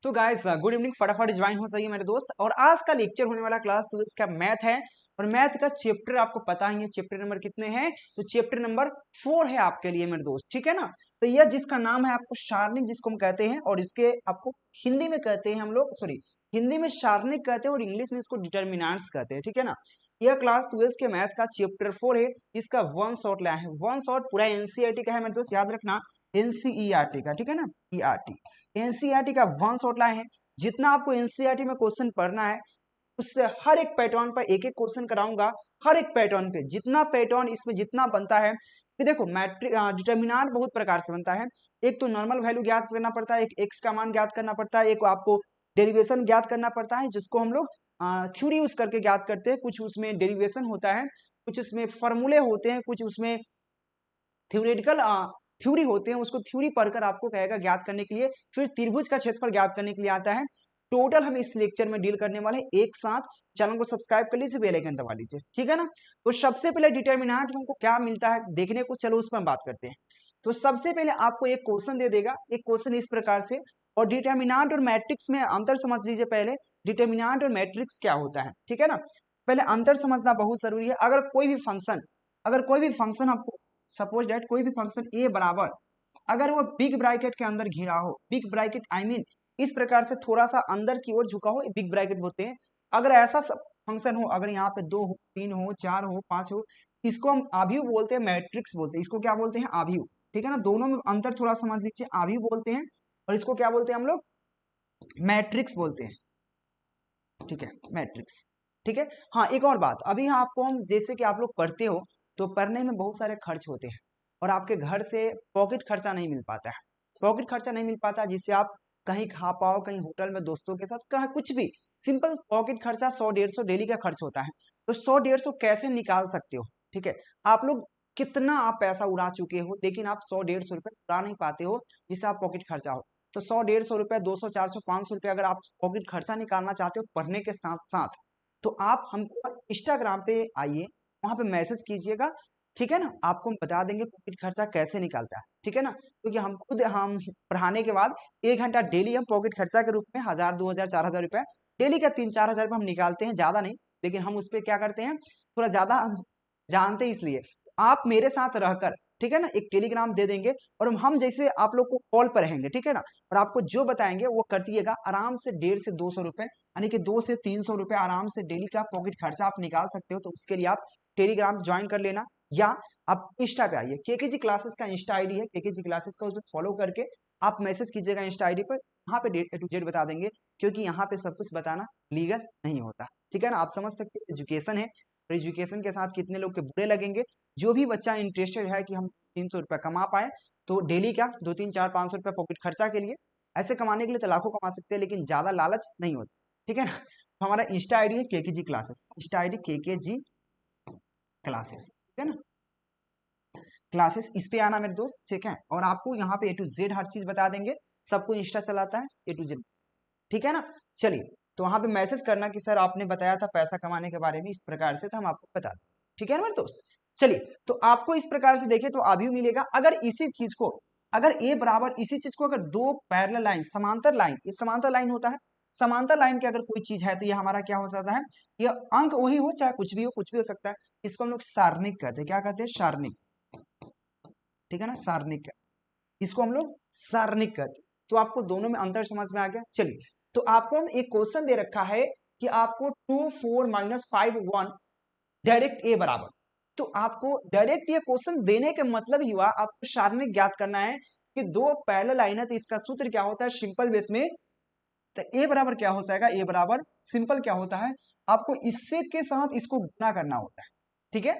तो guys good evening, फटाफट join हो जाइए मेरे दोस्त। और आज का लेक्चर होने वाला क्लास तो इसका मैथ है। और मैथ का चैप्टर आपको पता ही है, चैप्टर नंबर कितने हैं? तो चैप्टर नंबर 4 है आपके लिए मेरे दोस्त, ठीक है ना। तो यह जिसका नाम है आपको सारणिक, जिसको हम कहते हैं, और इसके आपको हिंदी में कहते हैं हम लोग, सॉरी हिंदी में सारणिक कहते हैं और इंग्लिश में इसको डिटर्मिनेंट्स कहते हैं, ठीक है ना। यह क्लास 12 के मैथ का चैप्टर 4 है। इसका वन शॉट लाया है, वन शॉट पूरा एनसीईआरटी का है मेरे दोस्त, याद रखना, एनसीईआरटी का, ठीक है ना, ईआरटी एनसीईआरटी का वन शॉट लाए हैं। जितना आपको एनसीईआरटी में क्वेश्चन पढ़ना है उससे हर एक पैटर्न पर एक एक क्वेश्चन कराऊंगा। हर एक पैटर्न पे जितना पैटर्न इसमें जितना बनता है कि देखो, मैट्रिक डिटर्मिनेंट बहुत प्रकार से बनता है। एक तो नॉर्मल वैल्यू ज्ञात करना पड़ता है, एक एक्स का मान ज्ञात करना पड़ता है, एक आपको डेरिवेशन ज्ञात करना पड़ता है जिसको हम लोग थ्योरी यूज करके ज्ञात करते हैं। कुछ उसमें डेरिवेशन होता है, कुछ उसमें फॉर्मूले होते हैं, कुछ उसमें थ्योरेटिकल थ्योरी होते हैं, उसको थ्योरी पढ़कर आपको कहेगा ज्ञात करने के लिए। फिर त्रिभुज का क्षेत्रफल ज्ञात करने के लिए आता है। टोटल हम इस लेक्चर में डील करने वाले हैं एक साथ। चैनल को सब्सक्राइब कर लीजिए, बेल आइकन दबा लीजिए, ठीक है ना। तो सबसे पहले डिटर्मिनेंट हमको क्या मिलता है देखने को, चलो उस पर हम बात करते हैं। तो सबसे पहले आपको एक क्वेश्चन दे देगा, एक क्वेश्चन इस प्रकार से। और डिटर्मिनेंट और मैट्रिक्स में अंतर समझ लीजिए पहले, डिटर्मिनेंट और मैट्रिक्स क्या होता है, ठीक है ना। पहले अंतर समझना बहुत जरूरी है। अगर कोई भी फंक्शन आपको, सपोज डेट कोई भी फंक्शन ए बराबर, अगर वो बिग ब्रैकेट के अंदर घिरा हो, बिग ब्रैकेट आई मीन इस प्रकार से थोड़ा सा अंदर की ओर झुका हो, बिग ब्रैकेट बोलते हैं। अगर ऐसा फंक्शन हो, अगर यहाँ पे 2 हो, 3 हो, 4 हो, 5 हो, इसको हम आव्यूह बोलते हैं, मैट्रिक्स बोलते हैं। इसको क्या बोलते हैं? आव्यूह, ठीक है ना। दोनों में अंतर थोड़ा समझ लीजिए, आव्यूह बोलते हैं और इसको क्या बोलते हैं हम लोग? मैट्रिक्स बोलते हैं, ठीक है, मैट्रिक्स, ठीक है। हाँ, एक और बात, अभी यहाँ आपको हम, जैसे कि आप लोग पढ़ते हो तो पढ़ने में बहुत सारे खर्च होते हैं और आपके घर से पॉकेट खर्चा नहीं मिल पाता है। पॉकेट खर्चा नहीं मिल पाता जिससे आप कहीं खा पाओ, कहीं होटल में दोस्तों के साथ, कहीं कुछ भी। सिंपल पॉकेट खर्चा 100-150 डेली का खर्च होता है। तो 100-150 कैसे निकाल सकते हो, ठीक है। आप लोग कितना आप पैसा उड़ा चुके हो, लेकिन आप 100-150 रुपए उड़ा नहीं पाते हो जिससे आप पॉकेट खर्चा हो। तो 100-150 रुपए, 200-400-500 रुपए अगर आप पॉकेट खर्चा निकालना चाहते हो पढ़ने के साथ साथ, तो आप हमको इंस्टाग्राम पे आइए, वहां पे मैसेज कीजिएगा, ठीक है ना। आपको हम बता देंगे पॉकेट खर्चा कैसे निकालता है, ठीक है ना। क्योंकि हम पढ़ाने के बाद 1 घंटा डेली हम पॉकेट खर्चा के रूप में 1000, 2000, 4000 रुपए डेली का 3-4000 रुपए हम निकालते हैं, ज्यादा नहीं। लेकिन हम उस पर क्या करते हैं, थोड़ा ज्यादा हम जानते हैं, इसलिए आप मेरे साथ रहकर, ठीक है ना, एक टेलीग्राम दे देंगे और हम जैसे आप लोग को कॉल पर रहेंगे, ठीक है ना। और आपको जो बताएंगे वो कर दिएगा, आराम से 150 से 200 रुपए, यानी कि 200 से 300 रुपए आराम से डेली का पॉकेट खर्चा आप निकाल सकते हो। तो उसके लिए आप टेलीग्राम ज्वाइन कर लेना, या आप इंस्टा पे आइए, केकेजी क्लासेस का इंस्टा आईडी है, केकेजी क्लासेस का, उसमें फॉलो करके आप मैसेज कीजिएगा इंस्टा आईडी पर। वहां पे A to Z बता देंगे, क्योंकि यहाँ पे सब कुछ बताना लीगल नहीं होता, ठीक है ना। आप समझ सकते हैं एजुकेशन है, और एजुकेशन के साथ कितने लोग के बुरे लगेंगे। जो भी बच्चा इंटरेस्टेड है कि हम 300 रुपया कमा पाए, तो डेली का 2, 3, 4, 500 रुपया पॉकेट खर्चा के लिए, ऐसे कमाने के लिए तो लाखों कमा सकते हैं, लेकिन ज्यादा लालच नहीं होता, ठीक है ना। तो हमारा इंस्टा आईडी है KKG classes, Insta ID KKG classes, ठीक है ना, क्लासेस। इस पे आना मेरे दोस्त, ठीक है। और आपको यहाँ पे A to Z हर चीज बता देंगे, सबको इंस्टा चलाता है A to Z, ठीक है ना। चलिए, तो वहां पे मैसेज करना कि सर आपने बताया था पैसा कमाने के बारे में इस प्रकार से, तो हम आपको बता दें, ठीक है ना मेरे दोस्त। चलिए, तो आपको इस प्रकार से देखिए तो अभी मिलेगा। अगर इसी चीज को, अगर ए बराबर इसी चीज को, अगर दो पैरेलल लाइन, समांतर लाइन, ये समांतर लाइन होता है, समांतर लाइन की अगर कोई चीज है तो ये हमारा क्या हो सकता है, ये अंक वही हो, चाहे कुछ भी हो, कुछ भी हो सकता है। इसको हम लोग सारणिक कहते हैं, क्या कहते हैं? सारणिक, ठीक है ना, सारणिक। इसको हम लोग सारणिक कहते हैं। तो आपको दोनों में अंतर समझ में आ गया। चलिए, तो आपको हम एक क्वेश्चन दे रखा है कि आपको 2, 4, -5, 1 डायरेक्ट ए बराबर। तो आपको डायरेक्ट ये क्वेश्चन देने के मतलब ही हुआ आपको सारणिक ज्ञात करना है कि दो पैरेलल लाइन है, तो इसका सूत्र क्या होता है सिंपल बेस में। तो ए बराबर क्या हो जाएगा, ए बराबर सिंपल क्या होता है, आपको इससे के साथ इसको गुना करना होता है, ठीक है।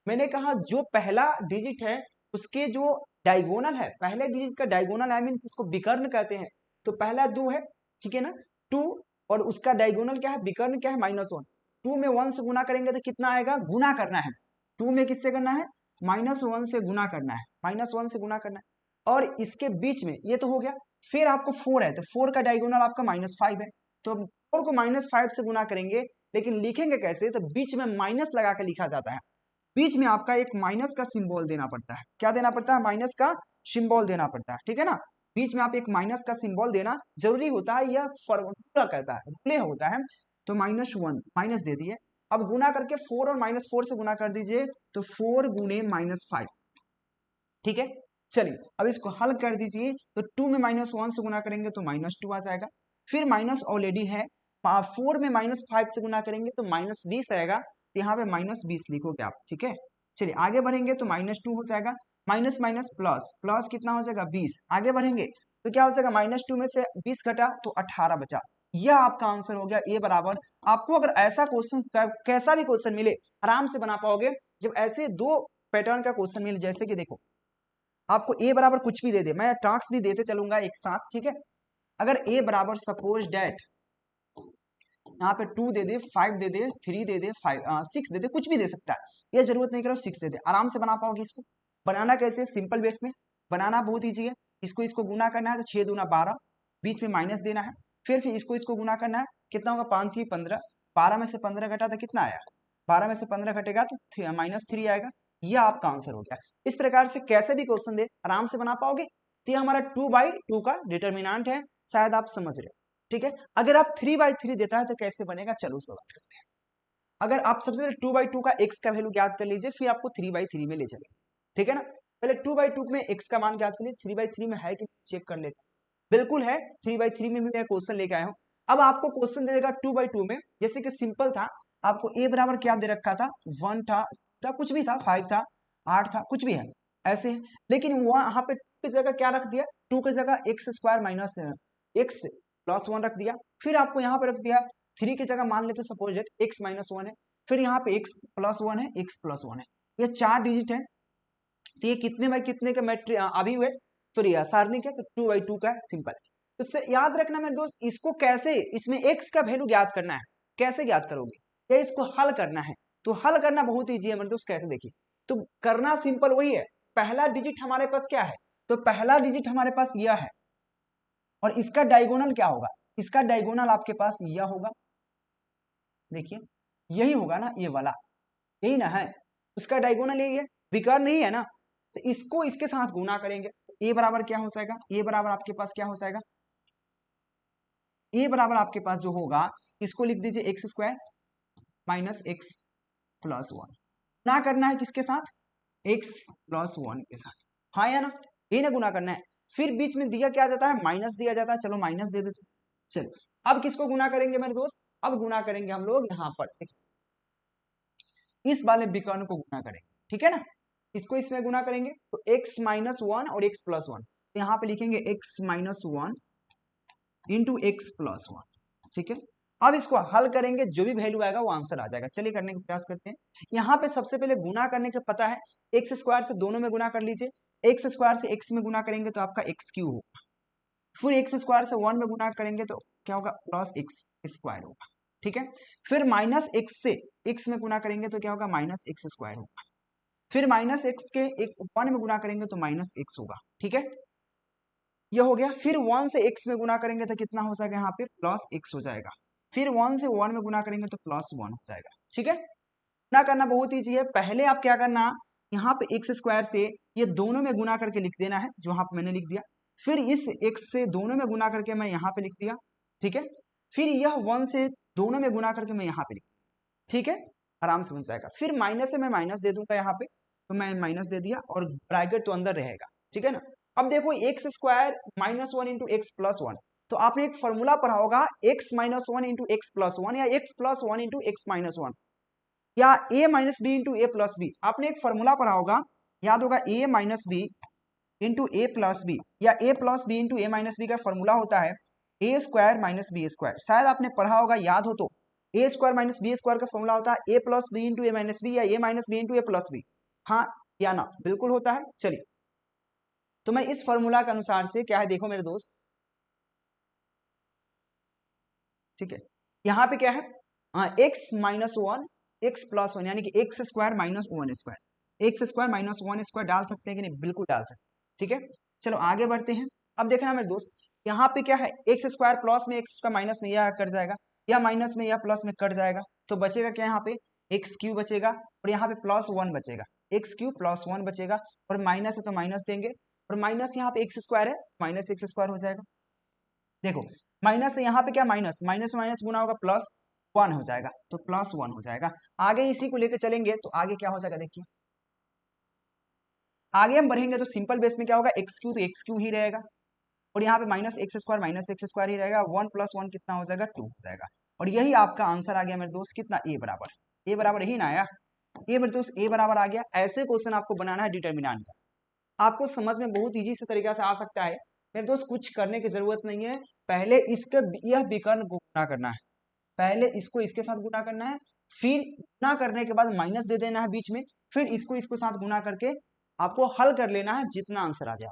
मैंने कहा जो पहला डिजिट है उसके जो डायगोनल है, पहले डिजिट का डायगोनल आई मीन इसको विकर्ण कहते हैं। तो पहला 2 है, ठीक है ना, 2, और उसका डायगोनल क्या है, विकर्ण क्या है, -1। 2 में 1 से गुना करेंगे तो कितना आएगा, गुना करना है। 2 में किससे करना है, -1 से गुना करना है, -1 से गुना करना है। और इसके बीच में ये तो हो गया। फिर आपको 4 है, तो 4 का डायगोनल आपका -5 है, तो 4 को -5 से गुना करेंगे। लेकिन लिखेंगे कैसे, तो बीच में माइनस लगा के लिखा जाता है। बीच में आपका एक माइनस का सिंबल देना पड़ता है। क्या देना पड़ता है, माइनस का सिंबल देना पड़ता है, ठीक है ना। बीच में आप एक माइनस का सिंबल देना जरूरी होता है, यह फॉर्मूला कहता है, रूल होता है। तो -1 माइनस दे दिए, अब गुना करके 4 और -4 से गुना कर दीजिए, तो 4 गुने -5, ठीक है। चलिए अब इसको हल कर दीजिए, तो 2 में -1 से गुना करेंगे तो -2 आ जाएगा, फिर माइनस ऑलरेडी है, 4 में -5 से गुना करेंगे तो -20 आएगा, तो यहाँ पे -20 लिखोगे आप, ठीक है। चलिए आगे बढ़ेंगे तो -2 हो जाएगा, माइनस माइनस प्लस, प्लस कितना हो जाएगा 20, आगे बढ़ेंगे तो क्या हो जाएगा -2 में से 20 घटा तो 18 बचा। यह आपका आंसर हो गया ए बराबर। आपको अगर ऐसा क्वेश्चन कैसा भी क्वेश्चन मिले आराम से बना पाओगे, जब ऐसे दो पैटर्न का क्वेश्चन मिले, जैसे कि देखो आपको ए बराबर कुछ भी दे दे, मैं टास्क भी देते चलूंगा एक साथ, ठीक है। अगर ए बराबर सपोज डेट यहाँ पे 2 दे दे, 5 दे दे, 3 दे दे, 6 दे दे, कुछ भी दे सकता है, ये जरूरत नहीं करो 6 दे दे, आराम से बना पाओगे इसको। बनाना कैसे, सिंपल बेस में बनाना बहुत ईजी है। इसको गुना करना है तो 6 दूना 12, बीच में माइनस देना है, फिर इसको गुना करना है, कितना होगा 5 3 15, 12 में से 15 घटा तो कितना आया, 12 में से 15 घटेगा तो -3 आएगा। यह आपका आंसर हो गया। इस प्रकार से कैसे भी क्वेश्चन दे आराम से बना पाओगे। तो ये हमारा 2/2 का डिटर्मिनेंट है, शायद आप समझ रहे हो, ठीक है। अगर आप 3/3 देता है तो कैसे बनेगा, चलो उसको बात करते हैं। अगर आप सबसे पहले 2/2 का x का वैल्यू ज्ञात कर लीजिए, फिर आपको 3/3 में ले चले, ठीक है ना। पहले 2/2 में x का मान ज्ञात कर लीजिए, 3/3 में है कि चेक कर लेते, बिल्कुल है, 3/3 में भी मैं क्वेश्चन लेके आया हूँ। अब आपको क्वेश्चन दे देगा 2/2 में, जैसे कि सिंपल था, आपको a बराबर क्या दे रखा था, 1 था कुछ भी था, 5 था, 8 था, कुछ भी है ऐसे है। लेकिन वहां पे की जगह क्या रख दिया, 2 की जगह x² माइनस x प्लस 1 रख दिया, फिर आपको यहाँ पे रख दिया 3 की जगह मान लेते सपोज x -1 है, फिर यहाँ पे x + 1 है, x + 1 है, ये 4 डिजिट है। तो ये कितने बाई कितने का मैट्रिक अभी हुए, तो रिया सारणिक है, तो 2/2 का सिंपल है। तो इससे याद रखना मेरे दोस्त, इसको कैसे, इसमें x का वैल्यू ज्ञात करना है, कैसे ज्ञात करोगे, या इसको हल करना है। तो हल करना बहुत ईजी है मेरे दोस्त, कैसे देखिए, तो करना सिंपल वही है। पहला डिजिट हमारे पास क्या है, तो पहला डिजिट हमारे पास यह है, और इसका डायगोनल क्या होगा, इसका डायगोनल आपके पास यह होगा, देखिए यही होगा ना, ये वाला यही ना है, उसका डायगोनल यही है, विकर्ण नहीं है ना। तो इसको इसके साथ गुना करेंगे, तो ए बराबर क्या हो जाएगा, ए बराबर आपके पास क्या हो जाएगा, ए बराबर आपके पास जो होगा, इसको लिख दीजिए x² - x + 1, ना करना है किसके साथ, x + 1 के साथ, हाँ या ना, ये ना गुना करना है। फिर बीच में दिया क्या जाता है, माइनस दिया जाता है, चलो माइनस दे देते। चलो अब किसको गुना करेंगे मेरे दोस्त, अब गुना करेंगे हम लोग यहाँ पर, इस वाले विकर्ण को गुना करेंगे, ठीक है ना। इसको इसमें गुना करेंगे तो x -1 और x + 1, तो यहाँ पे लिखेंगे x -1 × x + 1, ठीक है। अब इसको हल करेंगे, जो भी वैल्यू आएगा वो आंसर आ जाएगा। चलिए करने का प्रयास करते हैं। यहाँ पे सबसे पहले गुना करने का पता है, x² से दोनों में गुना कर लीजिए, x² से x में गुना करेंगे तो आपका x³ होगा, फिर x² से 1 में गुना करेंगे तो क्या होगा, +x² होगा, ठीक है। फिर -x से x में गुना करेंगे तो क्या होगा, -x² होगा, फिर -x के 1 में गुना करेंगे तो -x होगा, ठीक है। यह हो गया। फिर 1 से x में गुना करेंगे तो कितना हो जाएगा, यहाँ पे +x हो जाएगा, फिर 1 से 1 में गुना करेंगे तो +1 हो जाएगा, ठीक है। गुना करना बहुत ईजी है। पहले आप क्या करना, यहाँ पे x² से ये दोनों में गुना करके लिख देना है, जो यहाँ पे मैंने लिख दिया। फिर इस x से दोनों में गुना करके मैं यहाँ पे लिख दिया, ठीक है। फिर यह 1 से दोनों में गुना करके मैं यहाँ पे लिख, ठीक है, आराम से बन जाएगा। फिर माइनस से मैं माइनस दे दूंगा यहाँ पे, तो मैं माइनस दे दिया, और ब्रैकेट तो अंदर रहेगा, ठीक है ना। अब देखो x² -1 × x + 1, तो आपने एक फॉर्मूला पढ़ा होगा, x -1 × x + 1 या x + 1 × x - 1, या a - b × a + b, आपने एक फॉर्मूला पढ़ा होगा, याद होगा, a - b × a + b, या a + b × a - b का फॉर्मूला होता है a² - b², शायद आपने पढ़ा होगा, याद हो तो। a² - b² का फॉर्मूला होता है a + b × a - b, या a - b × a + b, हाँ या ना, बिल्कुल होता है। चलिए तो मैं इस फॉर्मूला के अनुसार से क्या है, देखो मेरे दोस्त, ठीक है, यहाँ पे क्या है, x - 1 x + 1, यानी कि x² - 1², x² - 1² डाल सकते हैं कि नहीं, बिल्कुल डाल सकते हैं, ठीक है। चलो आगे बढ़ते हैं। अब देखना मेरे दोस्त, यहाँ पे क्या है, x² प्लस में x का माइनस में यह कट जाएगा, या माइनस में या प्लस में कट जाएगा, तो बचेगा क्या, यहाँ पे x³ बचेगा, और यहाँ पे +1 बचेगा, x³ + 1 बचेगा, और माइनस है तो माइनस देंगे, और माइनस यहाँ पे एक्स स्क्वायर है, माइनस एक्स स्क्वायर हो जाएगा। देखो माइनस है यहाँ पे, क्या माइनस माइनस माइनस गुना होगा प्लस 1 हो जाएगा, तो प्लस 1 हो जाएगा। आगे इसी को लेकर चलेंगे तो आगे क्या हो जाएगा, देखिए आगे हम बढ़ेंगे तो सिंपल बेस में क्या होगा, एक्स क्यू तो एक्स क्यू ही रहेगा, और यहाँ पे माइनस एक्स स्क्वायर ही रहेगा। 1 + 1 कितना हो जाएगा, 2 हो जाएगा। और यही आपका आंसर आ गया मेरे दोस्त, कितना, ए बराबर यही ना आया, ए मेरे दोस्त ए बराबर आ गया। ऐसे क्वेश्चन आपको बनाना है डिटर्मिनेंट का, आपको समझ में बहुत इजी से तरीका से आ सकता है मेरे दोस्त, कुछ करने की जरूरत नहीं है। पहले इसके यह विकर्ण को गुना करना है, पहले इसको इसके साथ गुना करना है, फिर गुना करने के बाद माइनस दे देना है बीच में, फिर इसको इसको साथ गुना करके आपको हल कर लेना है जितना आंसर आ जाए।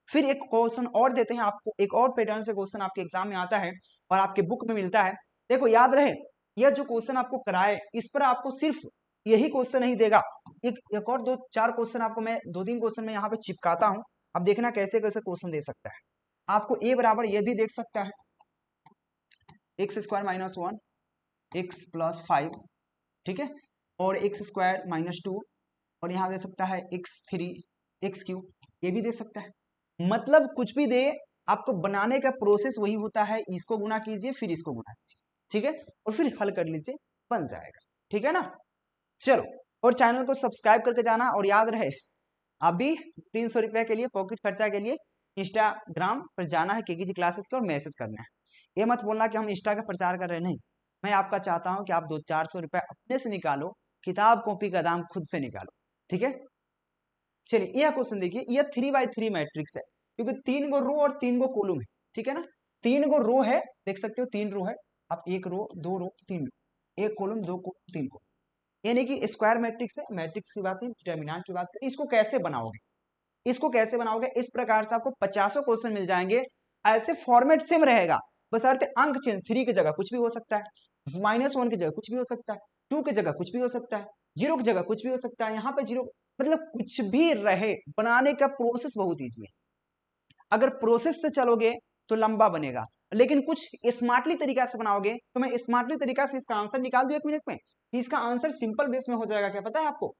फिर एक क्वेश्चन और देते हैं आपको, एक और पैटर्न से क्वेश्चन आपके एग्जाम में आता है और आपके बुक में मिलता है। देखो याद रहे, यह जो क्वेश्चन आपको कराए इस पर आपको सिर्फ यही क्वेश्चन नहीं देगा, एक और 2-4 क्वेश्चन आपको मैं 2-3 क्वेश्चन में यहाँ पे चिपकाता हूँ। अब देखना कैसे कैसे क्वेश्चन दे सकता है आपको। ए बराबर ये भी देख सकता है, x square minus 1 x plus 5, ठीक है, और एक्स स्क्वायर माइनस 2, और यहाँ दे सकता है x3 एक्स क्यूब, ये भी दे सकता है। मतलब कुछ भी दे, आपको बनाने का प्रोसेस वही होता है, इसको गुना कीजिए फिर इसको गुना कीजिए, ठीक है, और फिर हल कर लीजिए, बन जाएगा, ठीक है ना। चलो, और चैनल को सब्सक्राइब करके जाना, और याद रहे अभी 300 रुपए के लिए पॉकेट खर्चा के लिए इंस्टाग्राम पर जाना है केकेजी क्लासेस का और मैसेज करना है। ये मत बोलना कि हम इंस्टा का प्रचार कर रहे हैं, नहीं, मैं आपका चाहता हूं कि आप 200-400 रुपए अपने से निकालो, किताब कॉपी का दाम खुद से निकालो, ठीक है। चलिए यह क्वेश्चन देखिए, यह 3x3 मैट्रिक्स है, क्योंकि 3 गो रो और 3 गो कॉलम है, ठीक है ना। 3 गो रो है, देख सकते हो 3 रो है, अब 1 रो 2 रो 3 रो, 1 कॉलम 2 कॉलम 3 कॉलम, यानी कि स्क्वायर मैट्रिक्स है। मैट्रिक्स की बात है, डिटर्मिनेंट की बात करें, इसको कैसे बनाओगे, इसको कैसे बनाओगे, इस प्रकार से आपको 50 क्वेश्चन मिल जाएंगे। ऐसे फॉर्मेट सेम रहेगा, बस अर्थ अंक चेंज, 3 की जगह कुछ भी हो सकता है, -1 की जगह कुछ भी हो सकता है, 2 की जगह कुछ भी हो सकता है, 0 की जगह कुछ भी हो सकता है, यहाँ पे 0, मतलब कुछ भी रहे, बनाने का प्रोसेस बहुत ईजी है। अगर प्रोसेस से चलोगे तो लंबा बनेगा, लेकिन कुछ स्मार्टली तरीका से बनाओगे तो मैं स्मार्टली तरीका से इसका आंसर निकाल दूं 1 मिनट में। इसका आंसर सिंपल बेस में हो जाएगा, क्या पता है आपको,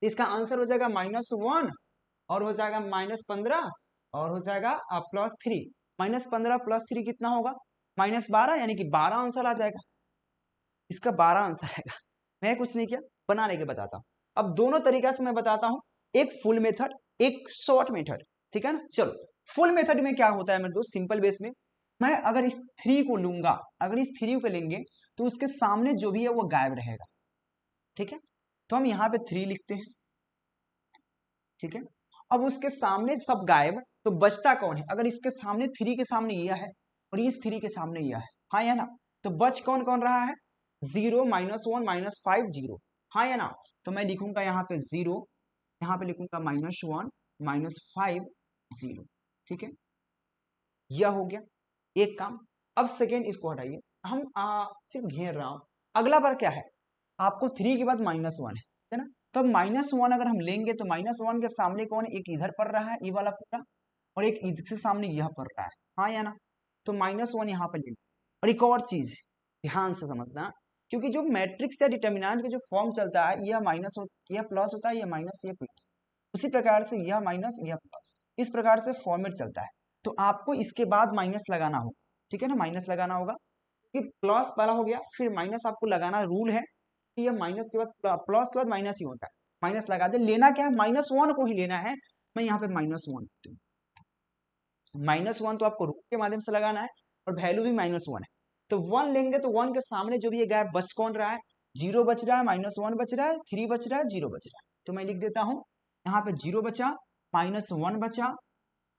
इसका आंसर हो जाएगा -1 और हो जाएगा -15 और हो जाएगा +3। -15 +3 कितना होगा, -12, यानी कि 12 आंसर आ जाएगा, इसका 12 आंसर आएगा। मैं कुछ नहीं किया, बनाने के बताता हूँ। अब दोनों तरीका से मैं बताता हूँ, एक फुल मेथड, एक शॉर्ट मेथड, ठीक है ना। चलो फुल मेथड में क्या होता है मेरे दोस्त, सिंपल बेस में मैं अगर इस 3 को लूंगा, अगर इस 3 को लेंगे तो उसके सामने जो भी है वो गायब रहेगा, ठीक है। तो हम यहाँ पे 3 लिखते हैं, ठीक है। अब उसके सामने सब गायब, तो बचता कौन है, अगर इसके सामने 3 के सामने यह है और इस 3 के सामने यह है, हाँ या ना, तो बच कौन कौन रहा है, 0 -1 -5 0, हाँ या ना। तो मैं लिखूंगा यहाँ पे 0, यहाँ पे लिखूंगा -1 -5 0, ठीक है, यह हो गया एक काम। अब सेकेंड इसको हटाइए, हम सिर्फ घेर रहा हूं। अगला बार क्या है, आपको 3 के बाद -1 है ना, तो -1 अगर हम लेंगे तो -1 के सामने कौन, एक इधर पड़ रहा है ये वाला पूरा, और एक इधर से सामने यह पड़ रहा है, हाँ या ना। तो -1 यहाँ पे ले, और एक और चीज ध्यान से समझना, क्योंकि जो मैट्रिक्स या डिटर्मिनेंट का जो फॉर्म चलता है, यह माइनस यह प्लस होता है, यह माइनस यह प्लस, उसी प्रकार से यह माइनस यह प्लस, इस प्रकार से फॉर्मेट चलता है। तो आपको इसके बाद माइनस लगाना होगा, ठीक है ना, माइनस लगाना होगा, कि प्लस वाला हो गया फिर माइनस आपको लगाना, रूल है कि ये माइनस के बाद प्लस के बाद माइनस ही होता है, माइनस लगा दे। लेना क्या है, -1 को ही लेना है। मैं यहाँ पे -1 -1 तो आपको रूल के माध्यम से लगाना है और वैल्यू भी -1 है, तो 1 लेंगे तो 1 के सामने जो भी है गैप बच कौन रहा है, 0 बच रहा है, -1 बच रहा है, 3 बच रहा है, 0 बच रहा है। तो मैं लिख देता हूँ यहाँ पे 0 बचा, -1 बचा,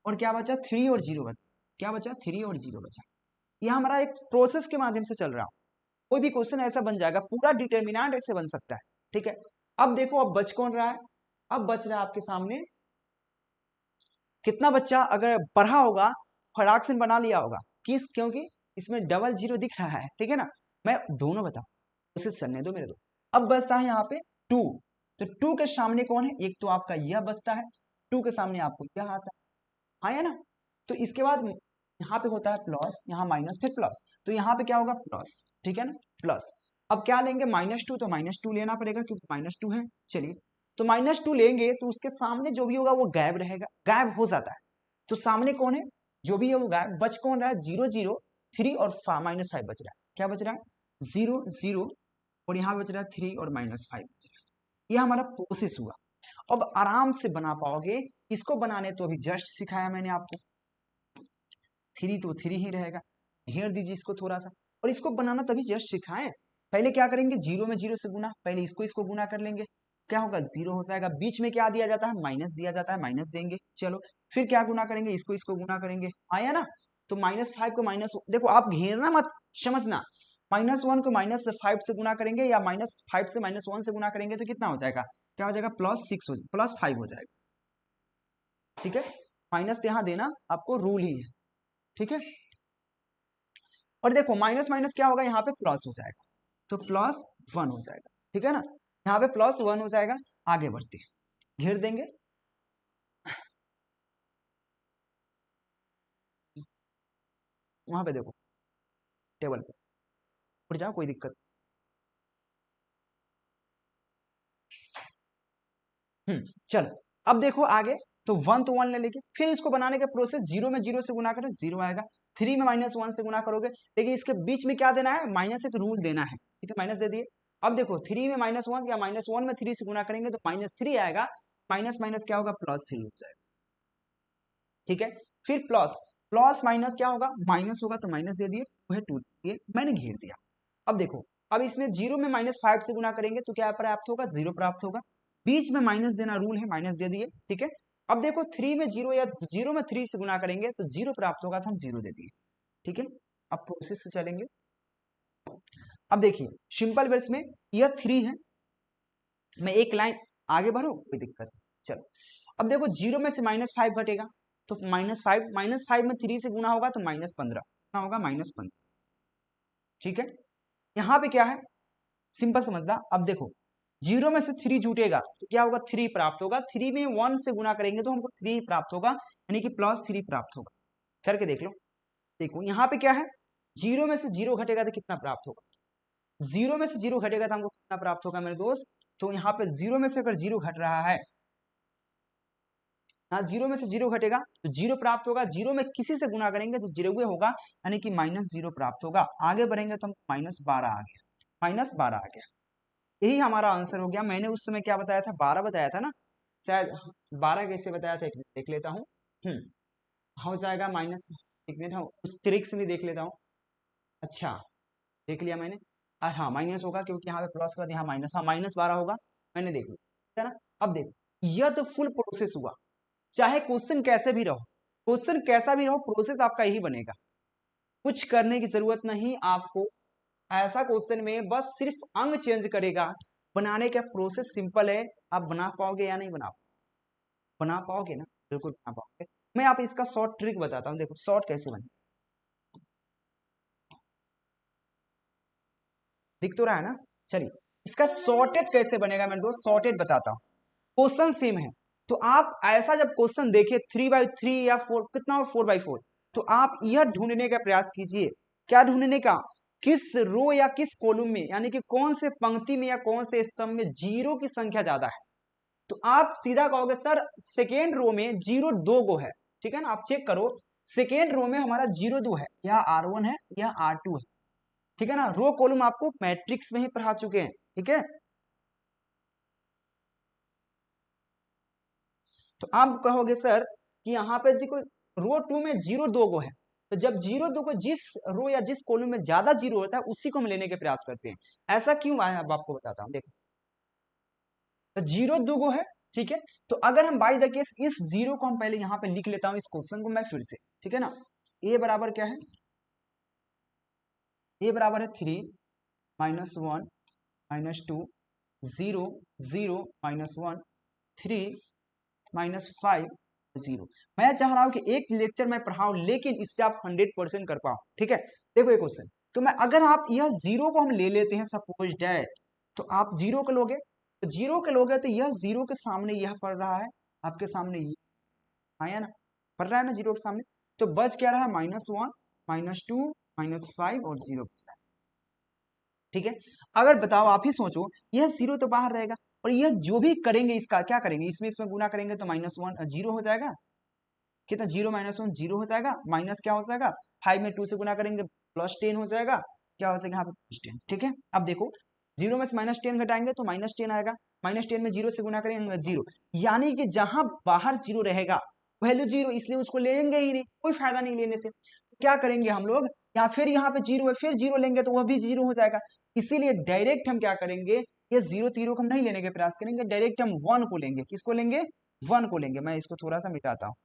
और क्या बचा, 3 और 0 बचा, क्या बचा, 3 और 0 बचा। यह हमारा एक प्रोसेस के माध्यम से चल रहा है, कोई भी क्वेश्चन ऐसा बन जाएगा, पूरा डिटर्मिनेंट ऐसे बन सकता है, ठीक है। अब देखो अब बच कौन रहा है, अब बच रहा है आपके सामने कितना बच्चा अगर पढ़ा होगा, फटाक से बना लिया होगा, किस, क्योंकि इसमें डबल 0 दिख रहा है, ठीक है ना। मैं दोनों बताऊं, उसे चलने दो मेरे दो। अब बचता है यहाँ पे 2, तो 2 के सामने कौन है, एक तो आपका यह बचता है, 2 के सामने आपको यह आता है, हाँ या ना। तो इसके बाद यहाँ पे होता है प्लस, यहाँ माइनस फिर प्लस, तो यहाँ पे क्या होगा, प्लस, ठीक है ना, प्लस। अब क्या लेंगे, -2, तो -2 लेना पड़ेगा क्योंकि -2 है। चलिए तो -2 लेंगे तो उसके सामने जो भी होगा वो गायब रहेगा, गायब हो जाता है। तो सामने कौन है, जो भी है वो गायब, बच कौन रहा है, 0 0 3 और -5 बच रहा है। क्या बच रहा है, 0 0 और यहाँ बच रहा है 3 और -5 बच रहा है। ये हमारा प्रोसेस हुआ। अब आराम से बना पाओगे इसको। बनाने तो अभी जस्ट सिखाया मैंने आपको, 3 तो 3 ही रहेगा, घेर दीजिए इसको थोड़ा सा। और इसको बनाना तभी जस्ट सिखाएं। पहले क्या करेंगे, 0 में 0 से गुना, पहले इसको गुना कर लेंगे, क्या होगा 0 हो जाएगा। बीच में क्या दिया जाता है, माइनस दिया जाता है, माइनस देंगे। चलो फिर क्या गुना करेंगे, इसको गुना करेंगे, आया ना। तो -5 को माइनस, देखो आप घेरना मत, समझना। -1 को -5 से गुना करेंगे या -5 से -1 से गुना करेंगे तो कितना हो जाएगा, क्या हो जाएगा, +6 हो जाएगा, +5 हो जाएगा। ठीक है, माइनस यहाँ देना आपको रूल ही है। ठीक है, और देखो माइनस माइनस क्या होगा, यहाँ पे प्लस हो जाएगा, तो +1 हो जाएगा। ठीक है ना, यहाँ पे +1 हो जाएगा। आगे बढ़ते हैं, घेर देंगे, वहां पे देखो टेबल पे उठ जाओ, कोई दिक्कत। चलो अब देखो आगे, तो 1 तो 1 ले लेंगे, फिर इसको बनाने का प्रोसेस, 0 में 0 से गुना करो 0 आएगा, 3 में -1 से गुना करोगे, लेकिन इसके बीच में क्या देना है, माइनस एक रूल देना है। ठीक है, माइनस दे दिए। अब देखो 3 में -1 या -1 में 3 से गुना करेंगे तो -3 आएगा, माइनस माइनस क्या होगा, +3 हो जाएगा। ठीक है, फिर प्लस, प्लस माइनस क्या होगा, माइनस होगा तो माइनस दे दिए, वह 2 दिए, मैंने घेर दिया। अब देखो, अब इसमें 0 में -5 से गुना करेंगे तो क्या प्राप्त होगा, 0 प्राप्त होगा। बीच में माइनस देना रूल है, माइनस दे दिए। ठीक है, अब देखो 3 में 0 या 0 में 3 से गुना करेंगे तो 0 प्राप्त होगा, तो हम 0 दे दिए। ठीक है, अब प्रोसेस से चलेंगे। अब देखिए सिंपल वर्ड्स में यह 3 है, मैं एक लाइन आगे बढ़ू, कोई दिक्कत नहीं। चलो अब देखो 0 में से -5 घटेगा, तो -5 में 3 से गुना होगा तो -15, कितना होगा, -15। ठीक है, यहाँ पे क्या है, सिंपल समझना। अब देखो 0 में से 3 जुटेगा तो क्या होगा, 3 प्राप्त होगा। 3 में 1 से गुना करेंगे तो हमको 3 प्राप्त होगा, यानी कि +3 प्राप्त होगा। करके देख लो, देखो यहाँ पे क्या है, 0 में से 0 घटेगा तो कितना प्राप्त होगा, 0 में से 0 घटेगा तो हमको कितना प्राप्त होगा मेरे दोस्त। तो यहाँ पे 0 में से अगर 0 घट रहा है, हाँ 0 में से 0 घटेगा तो 0 प्राप्त होगा। 0 में किसी से गुना करेंगे तो 0 होगा, यानी कि -0 प्राप्त होगा। आगे बढ़ेंगे तो हम -12 आ गया, -12 आ गया। यही हमारा आंसर हो गया। मैंने उस समय क्या बताया था, 12 बताया था ना, शायद 12 कैसे बताया था, एक मिनट देख लेता हूँ। हो जाएगा माइनस, एक मिनट हाँ उस ट्रिक्स में देख लेता हूँ। अच्छा देख लिया मैंने, हाँ माइनस होगा क्योंकि यहाँ पे प्लस का यहाँ माइनस, हाँ -12 होगा, मैंने देख लिया है ना। अब देखो यह तो फुल प्रोसेस हुआ, चाहे क्वेश्चन कैसे भी रहो, क्वेश्चन कैसा भी रहो, प्रोसेस आपका यही बनेगा, कुछ करने की जरूरत नहीं आपको। ऐसा क्वेश्चन में बस सिर्फ अंग चेंज करेगा, बनाने का प्रोसेस सिंपल है। आप बना पाओगे या नहीं बना पाओगे ना, बिल्कुल बना पाओगे। मैं आप इसका शॉर्ट ट्रिक बताता हूँ, देखो शॉर्ट कैसे बने, दिख तो रहा है ना। चलिए इसका शॉर्टेड कैसे बनेगा मेरे दोस्त, शॉर्टेड बताता हूँ। क्वेश्चन सेम है, तो आप ऐसा जब क्वेश्चन देखे 3/3 या 4 कितना हो 4/4, तो आप यह ढूंढने का प्रयास कीजिए, क्या ढूंढने का, किस रो या किस कॉलम में, यानी कि कौन से पंक्ति में या कौन से स्तंभ में जीरो की संख्या ज्यादा है। तो आप सीधा कहोगे सर सेकेंड रो में जीरो 2 गो है। ठीक है ना, आप चेक करो, सेकेंड रो में हमारा 0 2 है, यह R1 है, यह R2 है। ठीक है ना, रो कॉलम आपको मैट्रिक्स में ही पढ़ा चुके हैं। ठीक है, तो आप कहोगे सर कि यहाँ पे देखो रो 2 में 0 2 गो है, तो जब 0 2 को जिस रो या जिस कॉलम में ज्यादा 0 होता है उसी को हम लेने के प्रयास करते हैं। ऐसा क्यों आया अब आपको बताता हूँ, देखो तो 0 2 गो है। ठीक है, तो अगर हम बाई द केस इस 0 को हम पहले यहाँ पे लिख लेता हूँ, इस क्वेश्चन को मैं फिर से, ठीक है ना, ए बराबर क्या है, ए बराबर है 3 -1 -2 0 0 -1 3 -5 0। मैं चाह रहा हूं कि एक लेक्चर में पढ़ाऊं लेकिन इससे आप 100% कर पाओ। ठीक है, देखो ये क्वेश्चन, तो मैं अगर आप यह 0 को हम ले लेते हैं सपोज डैट, तो आप 0 को लोगे, तो 0 के लोगे तो यह 0 के सामने यह पड़ रहा है, आपके सामने ये आया ना, पड़ रहा है ना 0 के सामने, तो बच क्या रहा है, -1 -2 -5 और 0 बच रहा है। ठीक है, अगर बताओ आप ही सोचो, यह 0 तो बाहर रहेगा, और यह जो भी करेंगे इसका क्या करेंगे, इसमें इसमें गुना करेंगे तो -1 जीरो हो जाएगा। कितना, 0 -1 जीरो हो जाएगा, माइनस क्या हो जाएगा, 5 में 2 से गुना करेंगे +10 हो जाएगा, क्या हो जाएगा यहाँ पे +10। ठीक है, अब देखो 0 में से -10 घटाएंगे तो -10 आएगा, -10 में 0 से गुना करेंगे 0, यानी कि जहां बाहर 0 रहेगा वैल्यू 0, इसलिए उसको लेंगे ही नहीं, कोई फायदा नहीं लेने से। तो क्या करेंगे हम लोग, या फिर यहाँ पे 0 है फिर 0 लेंगे तो वह भी 0 हो जाएगा, इसीलिए डायरेक्ट हम क्या करेंगे, ये 0 0 को हम नहीं लेने का प्रयास करेंगे, डायरेक्ट हम 1 को लेंगे। किसको लेंगे, 1 को लेंगे। मैं इसको थोड़ा सा मिटाता हूँ।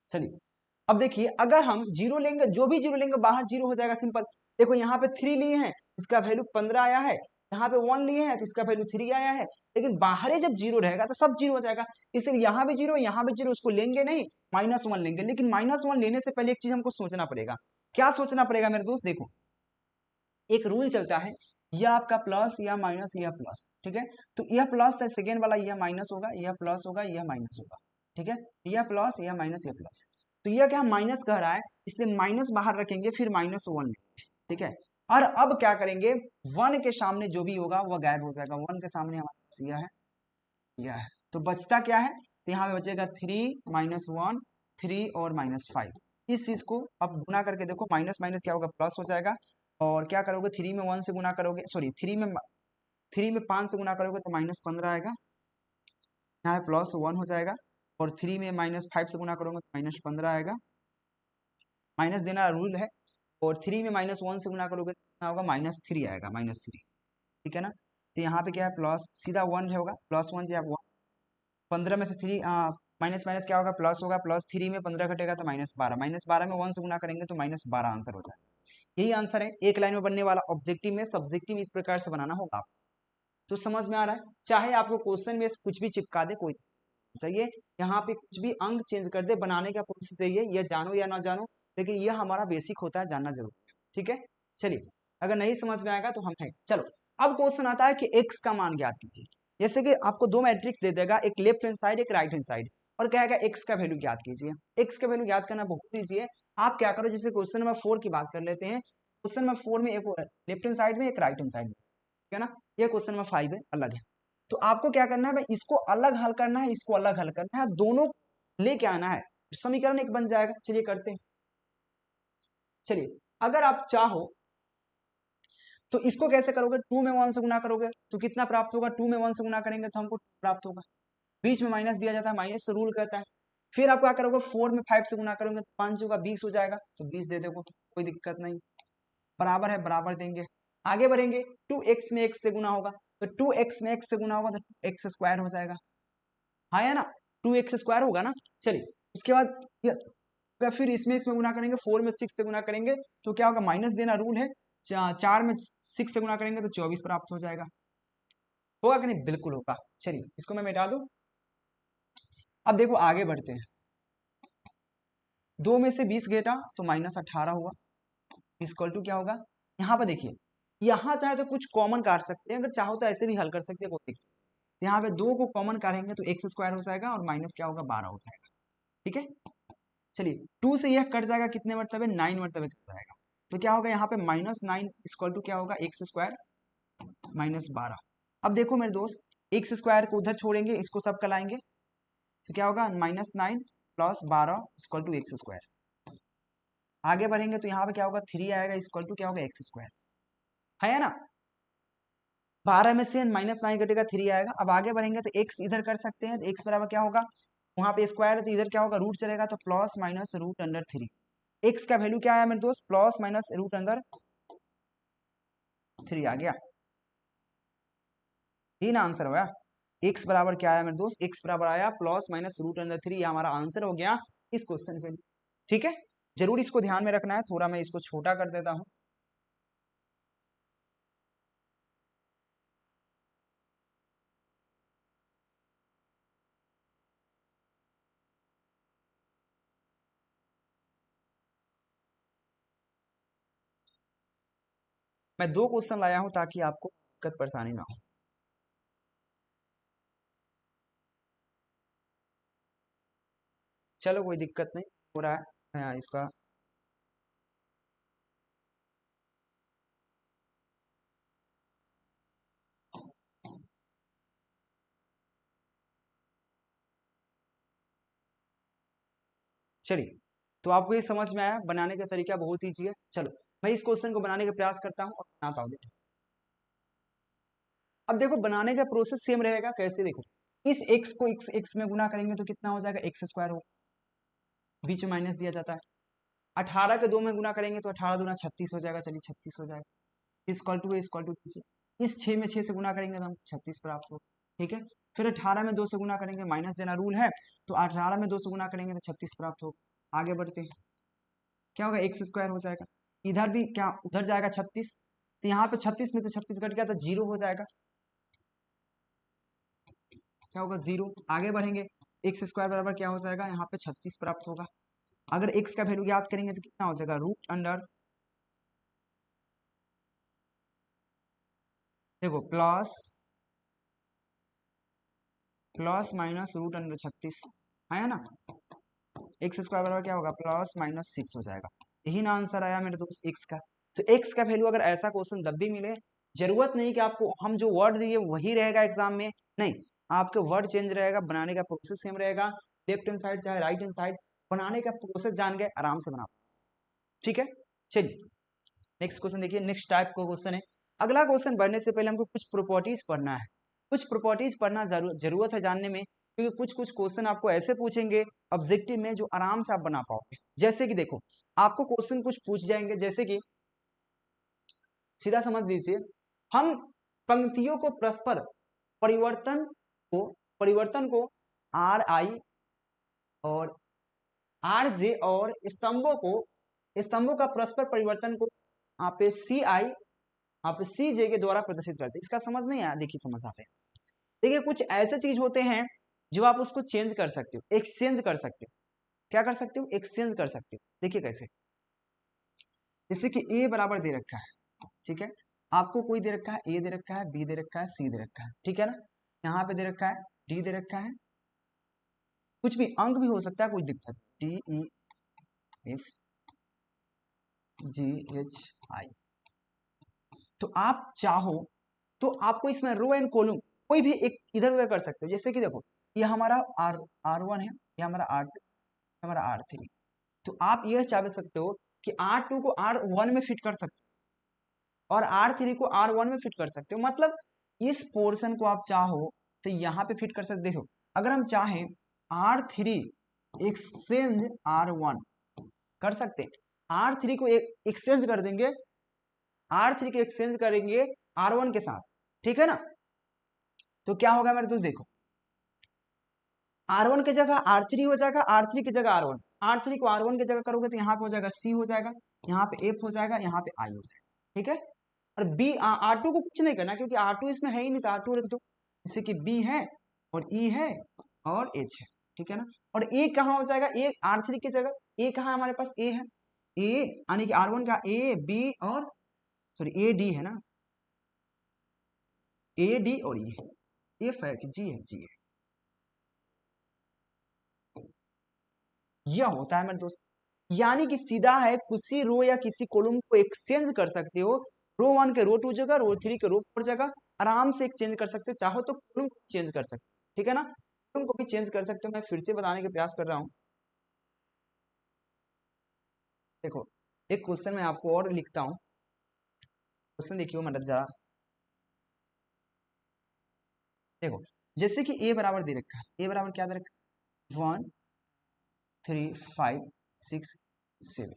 चलिए अब देखिए, अगर हम 0 लेंगे, जो भी 0 लेंगे बाहर 0 हो जाएगा, सिंपल। देखो यहाँ पे 3 लिए हैं, इसका वैल्यू 15 आया है, यहाँ पे 1 लिए हैं तो इसका वैल्यू 3 आया है, लेकिन बाहर जब 0 रहेगा तो सब 0 हो जाएगा, इसलिए यहाँ भी 0 यहाँ भी 0, उसको लेंगे नहीं, -1 लेंगे। लेकिन -1 लेने से पहले एक चीज हमको सोचना पड़ेगा। क्या सोचना पड़ेगा मेरे दोस्त, देखो एक रूल चलता है, यह आपका प्लस या माइनस, यह प्लस, ठीक है, तो यह प्लस था, सेकेंड वाला यह माइनस होगा, यह प्लस होगा, यह माइनस होगा, ठीक है, यह प्लस यह माइनस यह प्लस। तो यह क्या माइनस कह रहा है, इसलिए माइनस बाहर रखेंगे, फिर -1, ठीक है। और अब क्या करेंगे, 1 के सामने जो भी होगा वह गायब हो जाएगा, 1 के सामने हमारे पास यह है, यह है, तो बचता क्या है, तो यहाँ पे बचेगा 3 -1, 3 और -5। इस चीज को अब गुना करके देखो, माइनस माइनस क्या होगा, प्लस हो जाएगा। और क्या करोगे, 3 में 1 से गुना करोगे, सॉरी 3 में 5 से गुना करोगे तो -15 आएगा, यहाँ पे +1 हो जाएगा। और 3 में -5 से गुना करोगे तो -15 आएगा, माइनस देना रूल है। और 3 में -1 से गुना करोगे तो कितना होगा, -3 आएगा, -3, ठीक है ना। तो यहाँ पे क्या है, प्लस सीधा 1 होगा, +1 या 1, 15 में से 3 माइनस माइनस क्या होगा, प्लस होगा, +3 में 15 घटेगा तो -12, -12 में 1 से गुना करेंगे तो -12 आंसर हो जाएगा। यही आंसर है एक लाइन में बनने वाला। ऑब्जेक्टिव में सब्जेक्टिव इस प्रकार से बनाना होगा। तो समझ में आ रहा है, चाहे आपको क्वेश्चन में कुछ भी चिपका दे कोई सही है, यहाँ पे कुछ भी अंक चेंज कर दे, बनाने का प्रोसेस यही है, यह जानो या ना जानो, लेकिन यह हमारा बेसिक होता है, जानना जरूरी है, ठीक है। चलिए, अगर नहीं समझ में आएगा तो हम है, चलो अब क्वेश्चन आता है कि x का मान ज्ञात कीजिए। जैसे कि आपको दो मैट्रिक्स दे देगा, एक लेफ्ट हैंड साइड एक राइट हैंड साइड, और कहेगा x का वैल्यू ज्ञात कीजिए। x का वैल्यू ज्ञात करना बहुत ईजी है। आप क्या करो, जैसे क्वेश्चन नंबर 4 की बात कर लेते हैं, क्वेश्चन नंबर 4 में एक लेफ्ट हैंड साइड में एक राइट हैंड साइड में, ठीक है ना। ये क्वेश्चन नंबर 5 है, अलग है। तो आपको क्या करना है भाई, इसको अलग हल करना है, इसको अलग हल करना है, दोनों लेके आना है, समीकरण एक बन जाएगा। चलिए करते हैं। चलिए, अगर आप चाहो तो इसको कैसे करोगे, 2 में 1 से गुना करोगे तो कितना प्राप्त होगा, 2 में 1 से गुना करेंगे तो हमको प्राप्त होगा, बीच में माइनस दिया जाता है, माइनस से रूल करता है। फिर आप क्या करोगे, 4 में 5 से गुना करोगे तो 5 होगा 20 हो जाएगा, तो 20 दे दोगे, कोई दिक्कत नहीं, बराबर है, बराबर देंगे। आगे बढ़ेंगे, 2x में x से गुना होगा, तो 2x में x से गुना होगा तो x स्क्वायर हो जाएगा, हाँ या ना, 2x स्क्वायर होगा ना। चलिए उसके बाद फिर इसमें इसमें गुना करेंगे, 4 में 6 से गुना करेंगे तो क्या होगा, माइनस देना रूल है, 4 में 6 से गुना करेंगे तो 24 प्राप्त हो जाएगा, होगा कि नहीं, बिल्कुल होगा। चलिए इसको मैं मिटा दूं। अब देखो आगे बढ़ते हैं, 2 में से 20 घटा तो -18 हुआ, इक्वल टू क्या होगा, यहाँ पर देखिए, यहाँ चाहे तो कुछ कॉमन काट सकते हैं, अगर चाहो तो ऐसे भी हल कर सकते हैं, कोई दिक्कत। यहाँ पे 2 को कॉमन काटेंगे तो x स्क्वायर हो जाएगा और माइनस क्या होगा, 12 हो जाएगा, ठीक है। चलिए 2 से यह कट जाएगा, कितने मरतबे, 9 मरतबे कट जाएगा, तो क्या होगा यहाँ पे -9 इक्वल टू क्या होगा, एक्स स्क्वायर -12। अब देखो मेरे दोस्त, एक्स स्क्वायर को उधर छोड़ेंगे, इसको सब कलाएंगे तो क्या होगा, -9 + 12 इक्वल टू एक्स स्क्वायर। आगे बढ़ेंगे तो यहाँ पे क्या होगा, 3 आएगा इक्वल टू क्या होगा, एक्स स्क्वायर, है ना। 12 में से -9 घटेगा, 3 आएगा। अब आगे बढ़ेंगे तो x इधर कर सकते हैं, तो x बराबर क्या होगा, वहां पे स्क्वायर है तो इधर क्या होगा, रूट चलेगा, तो plus minus root under 3। X का वैल्यू क्या आया मेरे दोस्त, प्लस माइनस रूट अंडर 3 आ गया, ये ना आंसर होगा। एक्स बराबर क्या आया मेरे दोस्त, एक्स बराबर आया प्लस माइनस रूट अंडर 3, हमारा आंसर हो गया इस क्वेश्चन के लिए, ठीक है। जरूर इसको ध्यान में रखना है, थोड़ा मैं इसको छोटा कर देता हूं। मैं 2 क्वेश्चन लाया हूं ताकि आपको दिक्कत परेशानी ना हो। चलो कोई दिक्कत नहीं हो रहा है। इसका चलिए, तो आपको ये समझ में आया, बनाने का तरीका बहुत ईजी है। चलो मैं इस क्वेश्चन को बनाने का प्रयास करता हूँ और बनाता हूँ। देखो अब देखो बनाने का प्रोसेस सेम रहेगा। कैसे? देखो इस x को x में गुना करेंगे तो कितना हो जाएगा, एक्स स्क्वायर हो, बीच में माइनस दिया जाता है। 18 के 2 में गुना करेंगे तो 18 दूना 36 हो जाएगा। चलिए 36 हो जाएगा। इक्वल टू इस 6 में 6 से गुना करेंगे तो हम 36 प्राप्त हो। ठीक है, फिर 18 में 2 से गुना करेंगे, माइनस देना रूल है, तो 18 में 2 से गुना करेंगे तो 36 प्राप्त हो। आगे बढ़ते हैं, क्या होगा, एक्स स्क्वायर हो जाएगा। इधर भी क्या, उधर जाएगा 36, तो यहाँ पे 36 में से 36 कट गया तो 0 हो जाएगा। क्या होगा, 0। आगे बढ़ेंगे, एक्स स्क्वायर बराबर क्या हो जाएगा, यहाँ पे 36 प्राप्त होगा। अगर एक्स का वैल्यू याद करेंगे तो कितना हो जाएगा, रूट अंडर, देखो प्लस माइनस रूट अंडर 36 आया ना। एक्स स्क्वायर बराबर क्या होगा, प्लस माइनस 6 हो जाएगा। यही ना आंसर आया मेरे दोस्त एक्स का। तो एक्स का वैल्यू अगर ऐसा क्वेश्चन जब भी मिले, जरूरत नहीं कि आपको हम जो वर्ड दिए वही रहेगा एग्जाम में, नहीं, आपके वर्ड चेंज रहेगा, बनाने का प्रोसेस सेम रहेगा। लेफ्ट हैंड साइड चाहे राइट हैंड साइड, बनाने का प्रोसेस जान गए आराम से बना। ठीक है, चलिए नेक्स्ट क्वेश्चन देखिए। नेक्स्ट टाइप का क्वेश्चन है। अगला क्वेश्चन बढ़ने से पहले हमको कुछ प्रॉपर्टीज पढ़ना है। कुछ प्रॉपर्टीज पढ़ना जरूरत है जानने में, क्योंकि कुछ कुछ क्वेश्चन आपको ऐसे पूछेंगे ऑब्जेक्टिव में जो आराम से आप बना पाओगे। जैसे कि देखो आपको क्वेश्चन कुछ पूछ जाएंगे, जैसे कि सीधा समझ लीजिए, हम पंक्तियों को परस्पर परिवर्तन परिवर्तन को आर आई और आर जे और स्तंभों का परस्पर परिवर्तन को आप सी आई आप सी जे के द्वारा प्रदर्शित करते हैं। इसका समझ नहीं आया, देखिए समझ आते हैं। देखिए कुछ ऐसे चीज होते हैं जो आप उसको चेंज कर सकते हो, एक्सचेंज कर सकते हो। क्या कर सकते हो, एक्सचेंज कर सकते हो। देखिए कैसे, जैसे कि ए बराबर दे रखा है, ठीक है, आपको कोई दे रखा है, ए दे रखा है, बी दे रखा है, सी दे रखा है, ठीक है ना। यहाँ पे दे रखा है डी दे रखा है, कुछ भी अंक भी हो सकता है, कोई दिक्कत, D E F G H I. तो आप चाहो तो आपको इसमें रो एंड कॉलम कोई भी एक इधर उधर कर सकते हो। जैसे कि देखो ये हमारा R1 है, ये हमारा R2, हमारा R3। तो आप यह चाह सकते हो कि R2 को R1 में फिट कर सकते हो और R3 को R1 में फिट कर सकते हो। मतलब इस पोर्शन को आप चाहो तो यहाँ पे फिट कर सकते। देखो अगर हम चाहें R3 एक्सचेंज R1 कर सकते हैं, R3 को एक्सचेंज कर देंगे, R3 को एक्सचेंज करेंगे R1 के साथ, ठीक है ना। तो क्या होगा मेरे दोस्त, देखो R1 की जगह R3 हो जाएगा, R3 की जगह R1, R3 को R1 की जगह करोगे तो यहाँ पे हो जाएगा C हो जाएगा, यहाँ पे F हो जाएगा, यहाँ पे I हो जाएगा, ठीक है। और B R2 को कुछ नहीं करना क्योंकि R2 इसमें है ही नहीं, तो R2 रख दो। जैसे कि B है और E है और H है, ठीक है ना। और A कहाँ हो जाएगा, A R3 की जगह A कहाँ हमारे पास A है, A यानी कि R1 का A B और सॉरी A D है ना, A D और E है, F है कि G है, G है। यह होता है मेरे दोस्त, यानी कि सीधा है किसी रो या किसी कॉलम को एक्सचेंज कर सकते हो। रो 1 के रो 2 जगह, रो 3 के रो 4 जगह आराम से एक्सचेंज कर सकते हो। चाहो तो कॉलम को चेंज कर सकते हो, ठीक है ना, कॉलम को भी चेंज कर सकते हो। मैं फिर से बताने का प्रयास कर रहा हूँ। देखो एक क्वेश्चन मैं आपको और लिखता हूँ, क्वेश्चन देखियो मतलब जरा देखो, जैसे कि ए बराबर दे रखा है, ए बराबर क्या दे रखा है, 1 3 5 6 7।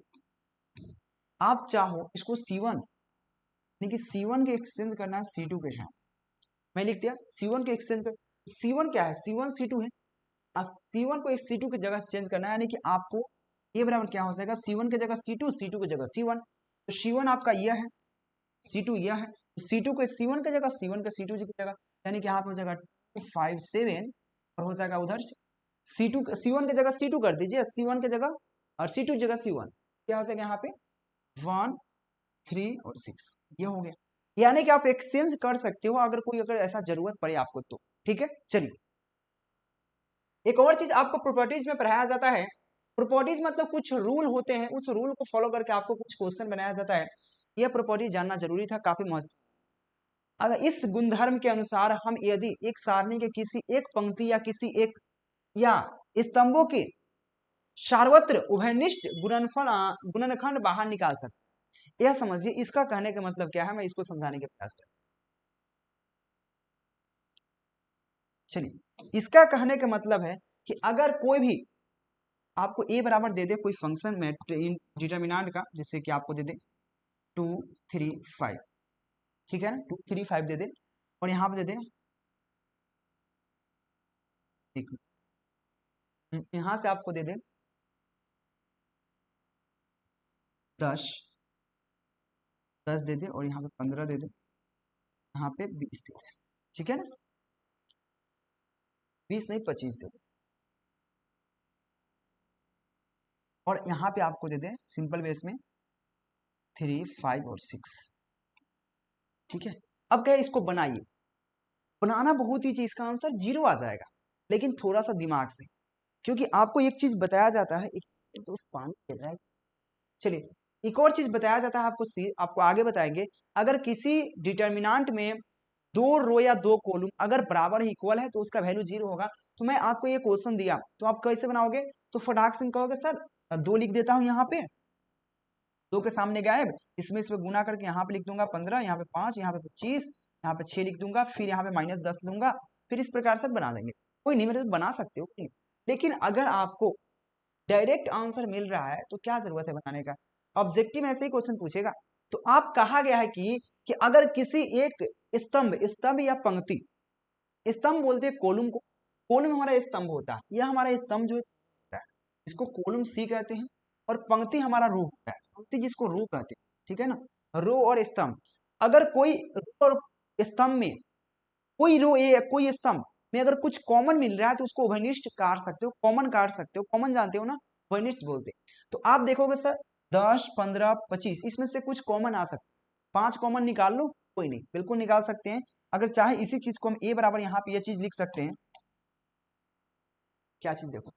आप चाहो इसको C1 यानी कि C1 के एक्सचेंज करना है C2 के साथ, मैं लिख दिया C1 के एक्सचेंज कर। C1 क्या है, C1 C2 है, C1 को एक C2 की जगह चेंज करना है, यानी कि आपको ये बराबर क्या हो जाएगा, C1 की जगह C2, C2 की जगह C1। तो C1 आपका यह है, C2 यह है, तो C2 को C1 की जगह, C1 को C2 की जगह, यानी कि यहाँ पे हो जाएगा 2 5 7 और हो जाएगा उधर C2 C1 की जगह C2 कर दीजिए, C1 की जगह और C2 की जगह C1, क्या हो जाएगा यहाँ पे 1 3 और 6, ये हो गया। यानी कि आप एक्सचेंज कर सकते हो अगर ऐसा जरूरत पड़े आपको तो। ठीक है, चलिए एक और चीज आपको प्रॉपर्टीज में पढ़ाया जाता है। प्रॉपर्टीज मतलब कुछ रूल होते हैं, उस रूल को फॉलो करके आपको कुछ क्वेश्चन बनाया जाता है। यह प्रॉपर्टी जानना जरूरी था, काफी महत्व। अगर इस गुणधर्म के अनुसार हम यदि एक सारणी के किसी एक पंक्ति या किसी एक या स्तंभों के सार्वत्र उभयनिष्ठ गुणनखंड बाहर निकाल सकते। यह समझिए, इसका कहने का मतलब क्या है, मैं इसको समझाने के प्रयास कर। चलिए, इसका कहने का मतलब है कि अगर कोई भी आपको ए बराबर दे दे कोई फंक्शन में डिटर्मिनेंट का, जैसे कि आपको दे दे 2 3 5, ठीक है ना, 2 3 5 दे दे, और यहां पे दे दे यहां से आपको दे दे 10 10 दे दे, और यहाँ पे 15 दे दे, यहाँ पे 20 दे दे, ठीक है ना, 20 नहीं 25 दे दे, और यहाँ पे आपको दे दे सिंपल बेस में 3 5 और 6, ठीक है। अब क्या है, इसको बनाइए। बनाना बहुत ही चीज, इसका आंसर 0 आ जाएगा, लेकिन थोड़ा सा दिमाग से, क्योंकि आपको एक चीज बताया जाता है। एक दोस्त पानी पी रहा है, चलिए एक और चीज बताया जाता है आपको, आपको आगे बताएंगे। अगर किसी डिटर्मिनेंट में दो रो या दो कॉलम अगर बराबर इक्वल है तो उसका वैल्यू 0 होगा। तो मैं आपको ये क्वेश्चन दिया तो आप कैसे बनाओगे, तो फटाक से कहोगे सर 2 लिख देता हूं यहाँ पे, 2 के सामने गायब, इसमें गुना करके यहाँ पे लिख दूंगा 15, यहाँ पे 5, यहाँ पे 25, यहाँ पे 6 लिख दूंगा, फिर यहाँ पे -10 दूंगा, फिर इस प्रकार से बना देंगे। कोई नहीं, मेरे तो बना सकते हो, लेकिन अगर आपको डायरेक्ट आंसर मिल रहा है तो क्या जरूरत है बनाने का। ऑब्जेक्टिव ऐसे ही क्वेश्चन पूछेगा। तो आप कहा गया है कि अगर किसी एक स्तंभ स्तंभ या पंक्ति, स्तंभ बोलते हैं कॉलम को, कॉलम हमारा स्तंभ होता है, यह हमारा स्तंभ जो होता है इसको कॉलम सी कहते हैं, और पंक्ति हमारा रो होता है, पंक्ति जिसको रो कहते हैं, ठीक है ना, रो और स्तंभ। अगर कोई रो और स्तंभ में कोई रो ए कोई स्तंभ में अगर कुछ कॉमन मिल रहा है तो उसको उभयनिष्ठ काट सकते हो, कॉमन काट सकते हो, कॉमन जानते हो ना, उभयनिष्ठ बोलते हैं। तो आप देखोगे सर 10 15 25 इसमें से कुछ कॉमन आ सकते, 5 कॉमन निकाल लो, कोई नहीं, बिल्कुल निकाल सकते हैं। अगर चाहे इसी चीज को हम ए बराबर यहाँ पे ये चीज लिख सकते हैं, क्या चीज देखो,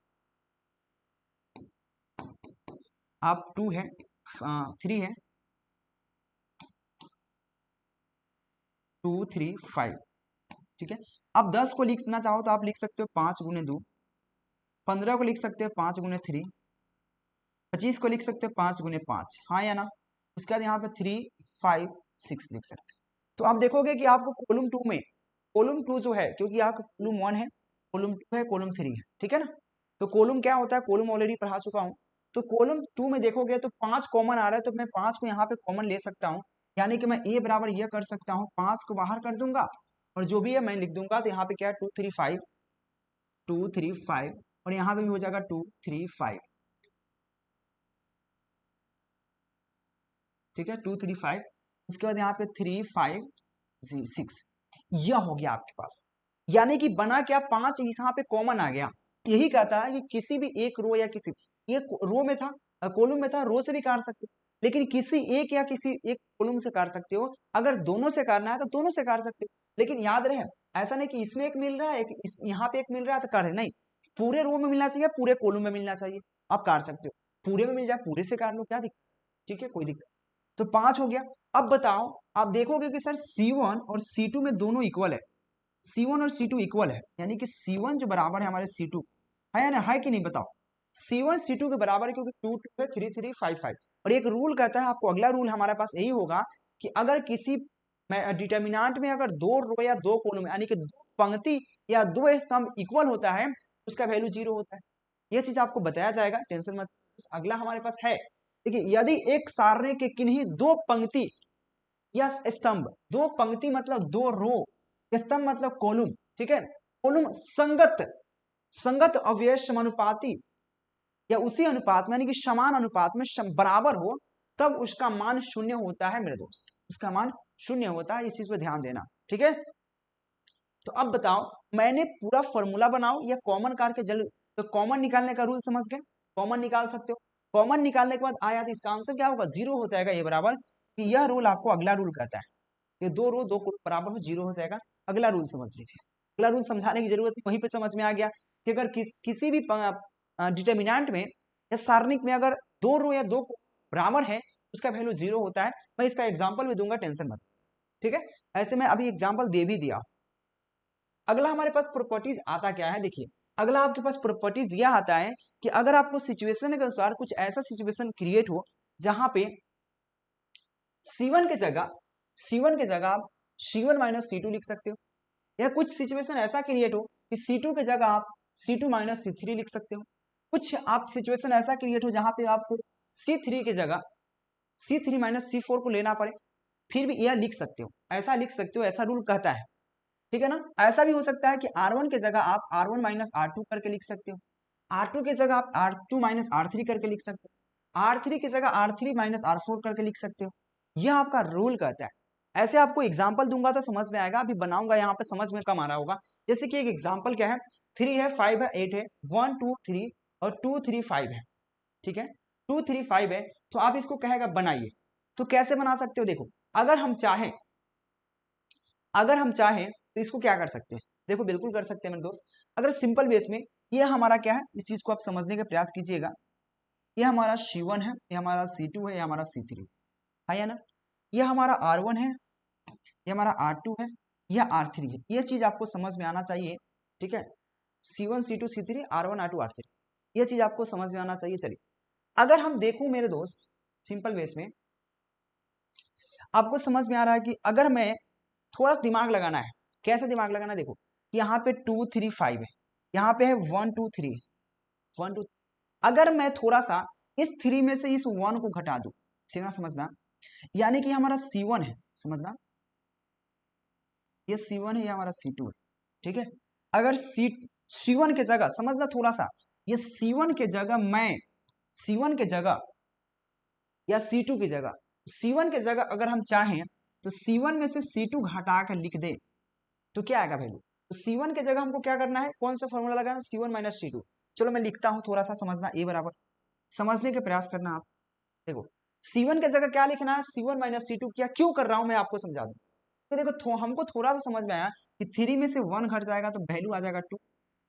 आप 2 है 3 है 2 3 5, ठीक है। आप 10 को लिखना चाहो तो आप लिख सकते हो 5 गुने 2, 15 को लिख सकते हो 5 गुने 3, 25 को लिख सकते हो 5 गुने 5, हाँ या ना। उसके बाद यहाँ पे 3 5 6 लिख सकते हो। तो आप देखोगे कि आपको कॉलम 2 में, कॉलम 2 जो है, क्योंकि यहाँ कॉलम 1 है, कॉलम 2 है, कॉलम 3 है, ठीक है ना। तो कॉलम क्या होता है, कॉलम ऑलरेडी पढ़ा चुका हूँ। तो कॉलम 2 में देखोगे तो 5 कॉमन आ रहा है, तो मैं 5 को यहाँ पे कॉमन ले सकता हूँ, यानी कि मैं ए बराबर यह कर सकता हूँ, 5 को बाहर कर दूंगा और जो भी है मैं लिख दूंगा। तो यहाँ पे क्या है 2 3 5, 2 3 5, और यहाँ पे भी हो जाएगा 2 3 5, ठीक है, 2 3 5। उसके बाद यहाँ पे 3 5 6, यह हो गया आपके पास। यानी कि बना क्या, 5 यहाँ पे कॉमन आ गया। यही कहता है कि किसी भी एक रो या किसी एक रो में था, कॉलम में था, रो से भी काट सकते हो, लेकिन किसी एक या किसी एक कॉलम से काट सकते हो। अगर दोनों से काटना है तो दोनों से काट सकते हो, लेकिन याद रहे ऐसा नहीं कि इसमें एक मिल रहा है, यहाँ पे एक मिल रहा है तो काटे, नहीं, पूरे रो में मिलना चाहिए, पूरे कॉलम में मिलना चाहिए, आप काट सकते हो। पूरे में मिल जाए पूरे से काट लो, क्या दिक्कत, ठीक है, कोई दिक्कत। तो 5 हो गया। अब बताओ, आप देखोगे कि सर C1 और C2 में दोनों इक्वल है, C1 और C2 इक्वल है, यानी कि C1 जो बराबर है हमारे C2, है या ना, है कि नहीं बताओ। C1 C2 के बराबर है, क्योंकि 2 2 है, 3 3 5 5। और एक रूल कहता है आपको, अगला रूल हमारे पास यही होगा कि अगर किसी डिटर्मिनेंट में अगर दो रो या दो कॉलम यानी कि दो पंक्ति या दो स्तंभ इक्वल होता है, उसका वैल्यू 0 होता है। यह चीज आपको बताया जाएगा, टेंशन मत। अगला हमारे पास है, देखिए यदि एक सारणी के किन्हीं दो पंक्ति या स्तंभ, दो पंक्ति मतलब दो रो, स्तंभ मतलब कॉलम, ठीक है, कॉलम संगत संगत अव्यय समानुपाती या उसी अनुपात में यानी कि समान अनुपात में बराबर हो, तब उसका मान 0 होता है मेरे दोस्त, उसका मान 0 होता है। इस चीज पे ध्यान देना, ठीक है। तो अब बताओ, मैंने पूरा फॉर्मूला बनाओ या कॉमन करके तो कॉमन निकालने का रूल समझ गए, कॉमन निकाल सकते हो। कॉमन निकालने के बाद आया तो इसका आंसर क्या होगा, 0 हो जाएगा, ये बराबर कि यह रूल आपको अगला रूल कहता है, ये दो रो दो बराबर हो, जीरो हो जाएगा। अगला रूल समझ लीजिए, अगला रूल समझाने की जरूरत नहीं, वहीं पे समझ में आ गया कि अगर किसी भी डिटर्मिनेंट में या सारणिक में अगर दो रो या दो बराबर है उसका वैल्यू जीरो होता है। मैं इसका एग्जाम्पल भी दूंगा, टेंशन मत, ठीक है। ऐसे में अभी एग्जाम्पल दे भी दिया। अगला हमारे पास प्रॉपर्टीज आता क्या है, देखिए अगला आपके पास प्रॉपर्टीज यह आता है कि अगर आपको सिचुएशन के अनुसार कुछ ऐसा सिचुएशन क्रिएट हो जहां पे C1 के जगह आप C1 माइनस C2 लिख सकते हो, या कुछ सिचुएशन ऐसा क्रिएट हो कि C2 के जगह आप C2 माइनस C3 लिख सकते हो। कुछ आप सिचुएशन ऐसा क्रिएट हो जहां पे आपको C3 की जगह C3 माइनस C4 को लेना पड़े, फिर भी यह लिख सकते हो, ऐसा लिख सकते हो, ऐसा रूल कहता है, ठीक है ना। ऐसा भी हो सकता है कि R1 की जगह आप R1 माइनस R2 करके लिख सकते हो, R2 की जगह आप R2 माइनस R3 करके लिख सकते हो, R3 की जगह R3 माइनस R4 करके लिख सकते हो। यह आपका रूल कहता है। ऐसे आपको एग्जाम्पल दूंगा तो समझ में आएगा, अभी बनाऊंगा यहाँ पे समझ में कम आ रहा होगा। जैसे कि एक एग्जाम्पल क्या है, 3 है, 5 है, 8 है, 1 2 3 और 2 3 5 है, ठीक है। 2 3 5 है तो आप इसको कहेगा बनाइए। तो कैसे बना सकते हो, देखो अगर हम चाहें तो इसको क्या कर सकते हैं, देखो बिल्कुल कर सकते हैं मेरे दोस्त। अगर सिंपल बेस में ये हमारा क्या है, इस चीज को आप समझने का प्रयास कीजिएगा। ये हमारा C1 है, ये हमारा C2 है, ये हमारा C3 है या ना। ये हमारा R1 है, ये हमारा R2 है, यह R3 है। ये चीज आपको समझ में आना चाहिए, ठीक है। C1 C2 C3 R1 R2 R3, ये चीज आपको समझ में आना चाहिए। चलिए अगर हम देखूं मेरे दोस्त सिंपल बेस में, आपको समझ में आ रहा है कि अगर मैं थोड़ा सा दिमाग लगाना है, कैसे दिमाग लगाना है, देखो यहाँ पे 2 3 5 है, यहाँ पे है 1 2 3 1 2। अगर मैं थोड़ा सा इस 3 में से इस 1 को घटा दूं, ठीक है समझना, यानी कि हमारा C1 है, समझना ये C1 है, ये हमारा C2 है, ठीक है। अगर C1 के जगह समझना थोड़ा सा, ये C1 के जगह मैं C1 के जगह या C2 की जगह, C1 के जगह अगर हम चाहें तो C1 में से C2 घटा कर लिख दे तो क्या आएगा वैल्यू। तो C1 के जगह हमको क्या करना है, कौन सा फॉर्मूला लगाना, C1 माइनस C2। चलो मैं लिखता हूं, थोड़ा सा समझना, ए बराबर समझने के प्रयास करना आप। देखो C1 के जगह क्या लिखना है, C1 माइनस C2। क्या क्यों कर रहा हूं मैं आपको समझा दूं। तो देखो हमको थोड़ा सा समझ में आया कि 3 में से 1 घट जाएगा तो वैल्यू आ जाएगा 2,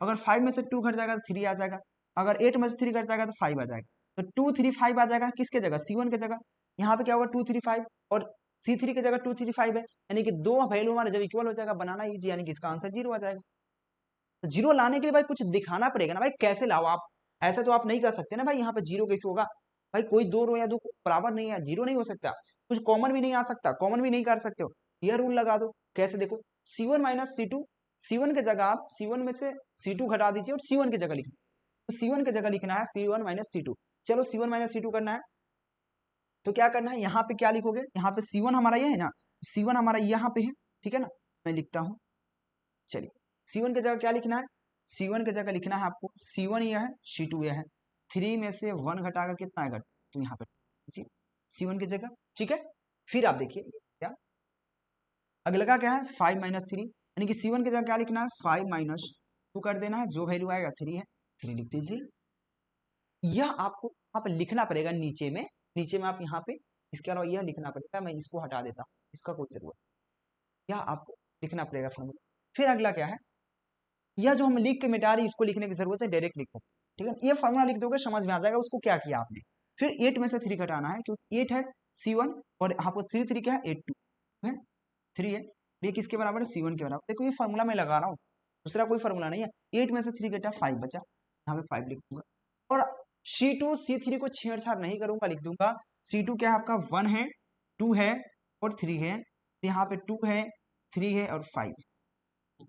अगर 5 में से 2 घट जाएगा तो 3 आ जाएगा, अगर 8 में से 3 घट जाएगा तो 5 आ जाएगा। तो 2 3 5 आ जाएगा किसके जगह, C1 के जगह। यहाँ पे क्या होगा 2 3 5 और C3 की जगह 2 3 5 है, यानी कि दो वैल्यू हमारे जब इक्वल हो जाएगा, बनाना इजी, यानी कि इसका आंसर 0 आ जाएगा। तो 0 लाने के लिए भाई कुछ दिखाना पड़ेगा ना भाई, कैसे लाओ आप, ऐसे तो आप नहीं कर सकते ना भाई। यहाँ पे 0 कैसे होगा भाई, कोई दो रो या दो बराबर नहीं है, 0 नहीं हो सकता। कुछ कॉमन भी नहीं आ सकता, कॉमन भी नहीं कर सकते हो, यह रूल लगा दो। कैसे, देखो C1 माइनस C2, C1 के जगह आप C1 में से C2 घटा दीजिए और C1 की जगह लिखना, तो C1 की जगह लिखना है C1 माइनस C2। चलो C1 माइनस C2 करना है तो क्या करना है, यहाँ पे क्या लिखोगे, यहाँ पे C1 हमारा ये है ना, C1 हमारा यहाँ पे है, ठीक है ना। मैं लिखता हूँ, चलिए C1 की जगह क्या लिखना है, C1 की जगह लिखना है आपको C1 यह है, C2 यह है। 3 में से 1 घटाकर कितना आएगा, तो यहाँ पे C1 की जगह, ठीक है। फिर आप देखिए क्या अगला क्या है, 5 माइनस 3, यानी कि C1 की जगह क्या लिखना है, 5 माइनस 2 कर देना है, जो वैल्यू आएगा 3 है, 3 लिख दीजिए। यह आपको यहाँ पे लिखना पड़ेगा नीचे में आप यहाँ पे, इसके अलावा यह लिखना पड़ेगा, मैं इसको हटा देता हूँ, इसका कोई जरूरत, यह आपको लिखना पड़ेगा फॉर्मूला। फिर अगला क्या है, यह जो हम लिख के मिटा रही इसको लिखने की जरूरत है, डायरेक्ट लिख सकते हैं, ठीक है। ये फॉर्मूला लिख दोगे समझ में आ जाएगा उसको क्या किया आपने। फिर 8 में से 3 घटाना है, क्योंकि 8 है C1 और यहाँ पर 3 3 क्या है 8 2 है, 3 है, ये किसके बराबर है, C1 के बराबर। देखो ये फॉर्मूला मैं लगा रहा हूँ, दूसरा कोई फॉर्मूला नहीं है। 8 में से 3 घटा 5 बचा, यहाँ पे 5 लिख दूंगा और C2 C3 को छेड़छाड़ नहीं करूंगा, लिख दूंगा C2 क्या है आपका 1 है, 2 है और 3 है, यहाँ पे 2 है, 3 है और 5 है।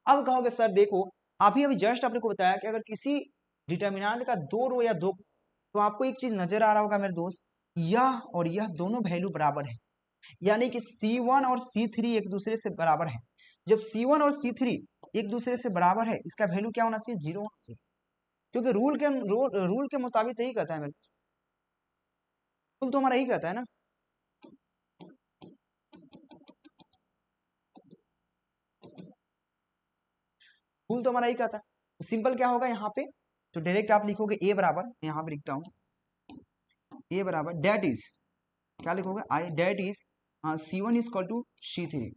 अब कहोगे सर देखो अभी जस्ट आपने को बताया कि अगर किसी डिटर्मिनेंट का दो रो या दो, तो आपको एक चीज नजर आ रहा होगा मेरे दोस्त, यह और यह दोनों वैल्यू बराबर है, यानी कि C1 और C3 एक दूसरे से बराबर है। जब C1 और C3 एक दूसरे से बराबर है, इसका वैल्यू क्या होना चाहिए, 0 होना चाहिए, क्योंकि रूल के मुताबिक यही कहता है मेरे दोस्त, रूल तो हमारा यही कहता है ना। रूल तो हमारा यही कहता है, तो सिंपल क्या होगा यहाँ पे, तो डायरेक्ट आप लिखोगे ए बराबर, यहाँ पे लिखता हूँ ए बराबर डेट इज क्या लिखोगे I date is C1 is equal to C3,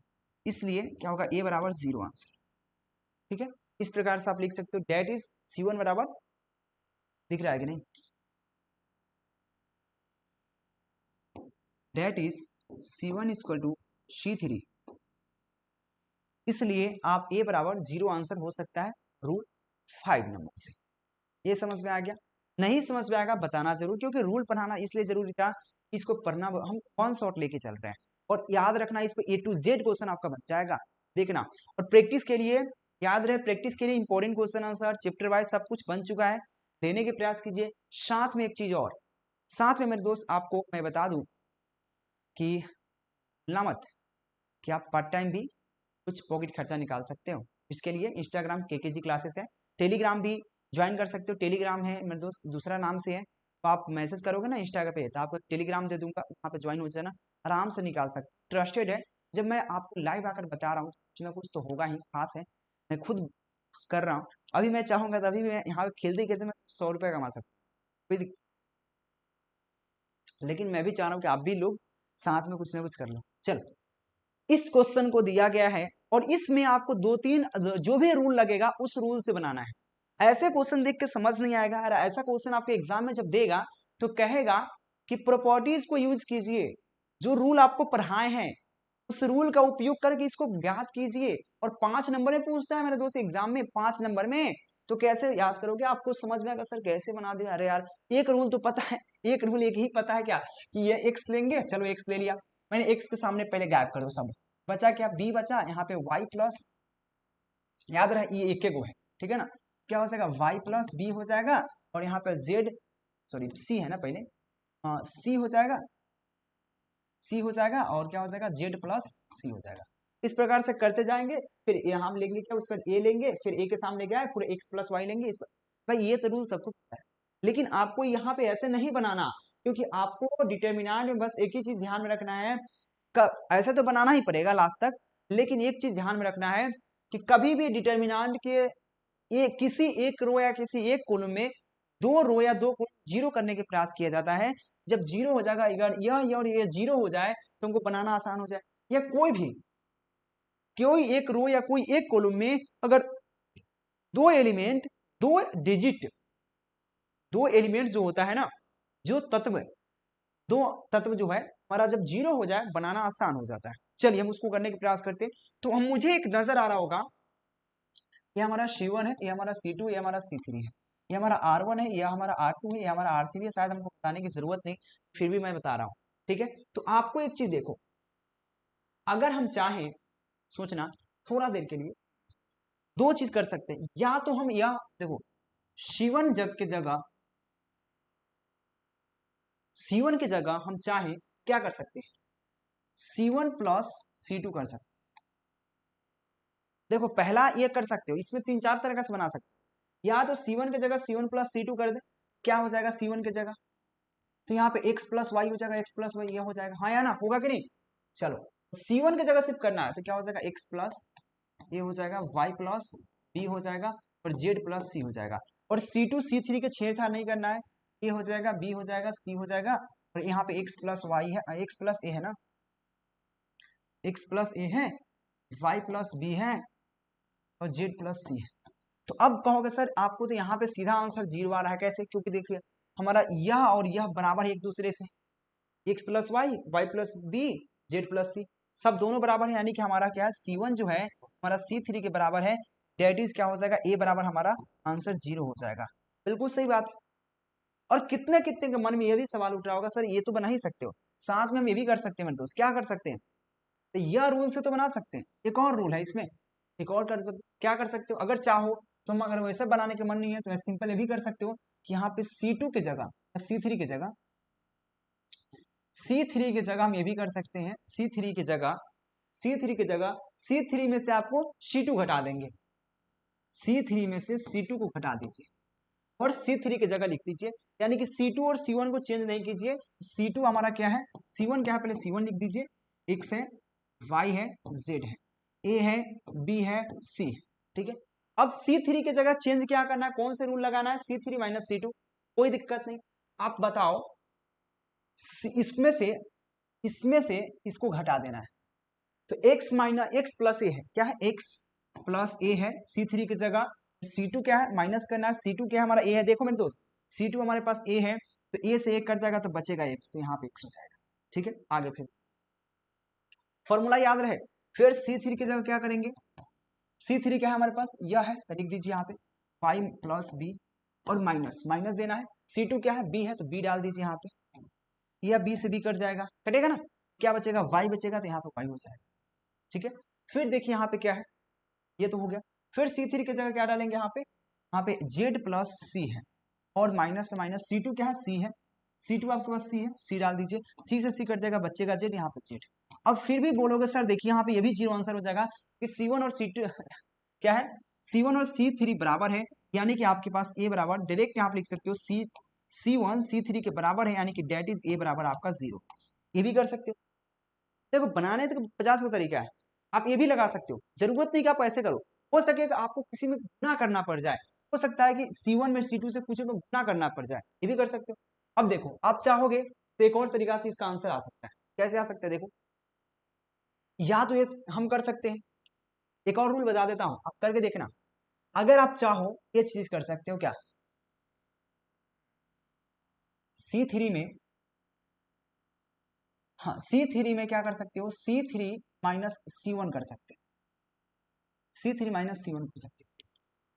इसलिए क्या होगा ए बराबर 0 आंसर। ठीक है, इस प्रकार से आप लिख सकते हो डेट इज C1 बराबर, दिख रहा है कि नहीं, that is C1 is equal to C3, इसलिए आप ए बराबर 0 आंसर हो सकता है रूल 5 नंबर से। ये समझ में आ गया? नहीं समझ में आएगा बताना जरूर, क्योंकि रूल पढ़ाना इसलिए जरूरी था, इसको पढ़ना हम वन शॉट लेके चल रहे हैं, और याद रखना इस पे A to Z क्वेश्चन आपका बन जाएगा, देखना। और प्रैक्टिस के लिए याद रहे, प्रैक्टिस के लिए important question answer chapter wise सब कुछ बन चुका है, लेने के प्रयास कीजिए। साथ में एक चीज और, साथ में मेरे दोस्त आपको मैं बता दूं कि भूलना मत कि आप पार्ट टाइम भी कुछ पॉकेट खर्चा निकाल सकते हो। इसके लिए इंस्टाग्राम KKG क्लासेस है, टेलीग्राम भी ज्वाइन कर सकते हो, टेलीग्राम है मेरे दोस्त दूसरा नाम से है, तो आप मैसेज करोगे ना इंस्टा पे तो आपको टेलीग्राम दे दूंगा, वहाँ पे ज्वाइन हो जाना, आराम से निकाल सकते, ट्रस्टेड है। जब मैं आपको लाइव आकर बता रहा हूँ कुछ ना कुछ तो होगा ही, खास है, मैं खुद कर रहा हूँ। अभी मैं चाहूंगा तभी मैं यहाँ पे खेलते खेलते मैं 100 रुपये कमा सकता हूँ, लेकिन मैं भी चाह रहा हूँ कि आप भी लोग साथ में कुछ ना कुछ कर लो। चल, इस क्वेश्चन को दिया गया है और इसमें आपको 2-3 जो भी रूल लगेगा उस रूल से बनाना है। ऐसे क्वेश्चन देख के समझ नहीं आएगा, और ऐसा क्वेश्चन आपके एग्जाम में जब देगा तो कहेगा कि प्रॉपर्टीज को यूज कीजिए, जो रूल आपको पढ़ाए हैं उस रूल का उपयोग करके इसको ज्ञात कीजिए, और 5 नंबर में पूछता है मेरे दोस्त एग्जाम में, 5 नंबर में, तो कैसे याद करोगे? आपको समझ में आएगा सर कैसे बना दिया, अरे यार एक रूल तो पता है, एक रूल एक ही पता है क्या, कि ये x लेंगे, चलो x ले लिया मैंने, x के सामने पहले गायब कर दो सब, बचा क्या, b बचा, यहाँ पे y प्लस, याद रहे ये एक गो है, ठीक है ना, क्या हो जाएगा y प्लस b हो जाएगा, और यहाँ पे z, सॉरी c है ना पहले, c हो जाएगा, c हो जाएगा, और क्या हो जाएगा z प्लस c हो जाएगा। इस प्रकार से करते जाएंगे, फिर यहाँ हम लेंगे क्या, उसके बाद a लेंगे, फिर a के सामने क्या है, फिर x प्लस वाई लेंगे, इस पर भाई ये तो रूल सबको पता है, लेकिन आपको यहाँ पे ऐसे नहीं बनाना, क्योंकि आपको डिटर्मिनेंट में बस एक ही चीज ध्यान में रखना है, ऐसे तो बनाना ही पड़ेगा लास्ट तक, लेकिन एक चीज ध्यान में रखना है कि कभी भी डिटर्मिनेंट के किसी एक रो या किसी एक कॉलम में 2 रो या 2 कॉलम जीरो करने के प्रयास किया जाता है। जब जीरो हो जाएगा, अगर यह और यह जीरो हो जाए तो हमको बनाना आसान हो जाए, या कोई भी कोई एक रो या कोई एक कॉलम में अगर 2 एलिमेंट, 2 डिजिट, 2 एलिमेंट जो होता है ना, जो तत्व, 2 तत्व जो है हमारा जब जीरो हो जाए बनाना आसान हो जाता है। चलिए हम उसको करने का प्रयास करते हैं। तो हम मुझे एक नजर आ रहा होगा, ये हमारा C1 है, ये हमारा C2, ये हमारा C3 है, ये हमारा R1 है, ये हमारा R2 है, ये हमारा R3 है, शायद हमको बताने की जरूरत नहीं, फिर भी मैं बता रहा हूँ, ठीक है। तो आपको एक चीज देखो, अगर हम चाहें, सोचना थोड़ा देर के लिए, 2 चीज कर सकते हैं, या तो हम यह देखो C1 जग के जगह, C1 की जगह हम चाहें क्या कर सकते हैं, C1 प्लस C2 कर सकते हैं। देखो पहला ये कर सकते हो, इसमें 3-4 तरह का से बना सकते हो, या तो C1 की जगह C1 प्लस C2 कर दे, क्या हो जाएगा C1 की जगह, तो यहाँ पे x प्लस वाई हो जाएगा, x प्लस वाई ये हो जाएगा, हाँ या ना, होगा कि नहीं। चलो C1 की जगह सिर्फ करना है तो क्या हो जाएगा x प्लस ये हो जाएगा, y प्लस b हो जाएगा, और z प्लस c हो जाएगा, और C2 C3 के छेड़छाड़ नहीं करना है, a हो जाएगा, b हो जाएगा, c हो जाएगा, और यहाँ पे x प्लस वाई है, x प्लस a है ना, x प्लस a है, y प्लस b है, और z प्लस c है। तो अब कहोगे सर आपको तो यहाँ पे सीधा आंसर 0 आ रहा है, कैसे, क्योंकि देखिए हमारा यह और यह बराबर है एक दूसरे से, x plus y plus b, z plus c, सब दोनों बराबर है, यानी कि हमारा क्या है C1 जो है हमारा C3 के बराबर है, डेट इज क्या हो जाएगा a बराबर, हमारा आंसर 0 हो जाएगा। बिल्कुल सही बात है। और कितने कितने के मन में ये भी सवाल उठ रहा होगा, सर ये तो बना ही सकते हो, साथ में हम ये भी कर सकते हैं मेरे दोस्त, क्या कर सकते हैं, तो यह रूल से तो बना सकते हैं, एक और रूल है इसमें, एक और कर सकते, क्या कर सकते हो, अगर चाहो तो हम, अगर वैसे बनाने के मन नहीं है तो सिंपल ये भी कर सकते हो कि यहाँ पे C2 की जगह, C3 की जगह, C3 की जगह हम ये भी कर सकते हैं, C3 की जगह, C3 की जगह C3 में से आपको C2 घटा देंगे, C3 में से C2 को घटा दीजिए और C3 की जगह लिख दीजिए, यानी कि C2 और C1 को चेंज नहीं कीजिए, C2 हमारा क्या है, C1 क्या है, पहले C1 लिख दीजिए, X है, Y है, Z है, A है, B है, C है, ठीक है। अब C3 की जगह चेंज क्या करना है, कौन से रूल लगाना है, C3 - C2, कोई दिक्कत नहीं। आप बताओ इसमें से इसमें से इसको घटा देना है। तो x माइनस एक्स प्लस ए है, क्या है, x प्लस ए है C3 की जगह, C2 क्या है, माइनस करना है, C2 क्या है हमारा, a है, देखो मेरे दोस्त C2 हमारे पास a है, तो a से 1 कट जाएगा तो बचेगा x, तो यहाँ पे x हो जाएगा। ठीक है, आगे फिर फॉर्मूला याद रहे। फिर C3 की जगह क्या करेंगे, C3 क्या है हमारे पास, यह है, तो लिख दीजिए यहाँ पे 5 प्लस बी और माइनस माइनस देना है। C2 क्या है, b है, तो b डाल दीजिए यहाँ पे, यह b से b कट जाएगा, कटेगा ना, क्या बचेगा, y बचेगा, तो यहाँ पे y हो जाएगा। ठीक है, फिर देखिए यहाँ पे क्या है, ये तो हो गया। फिर C3 की जगह क्या डालेंगे यहाँ पे z प्लस सी है, और माइनस माइनस C2 क्या है, c है, C2 आपके पास c है, c डाल दीजिए, c से c कट जाएगा, बचेगा z, यहाँ पे z। अब फिर भी बोलोगे सर देखिए यहाँ पे ये भी जीरो आंसर हो जाएगा कि C1 और C2 क्या है, C1 और C3 बराबर है, यानी कि आपके पास a बराबर डायरेक्ट यहाँ पे लिख सकते हो C1 C3 के बराबर है, यानी कि डेट इज a बराबर आपका 0। ये भी कर सकते हो, देखो बनाने तो 50 का तरीका है, आप ये भी लगा सकते हो, जरूरत नहीं कि आप ऐसे करो, हो सके कि आपको किसी में गुना करना पड़ जाए, हो सकता है कि C1 में C2 से कुछ में गुना करना पड़ जाए, ये भी कर सकते हो। अब देखो आप चाहोगे तो एक और तरीका से इसका आंसर आ सकता है, कैसे आ सकता है देखो, या तो ये हम कर सकते हैं, एक और रूल बता देता हूं, आप करके देखना, अगर आप चाहो ये चीज कर सकते हो, क्या C3 में, हाँ C3 में क्या कर सकते हो, C3 माइनस C1 कर सकते हो, C3 माइनस C1 कर सकते हो।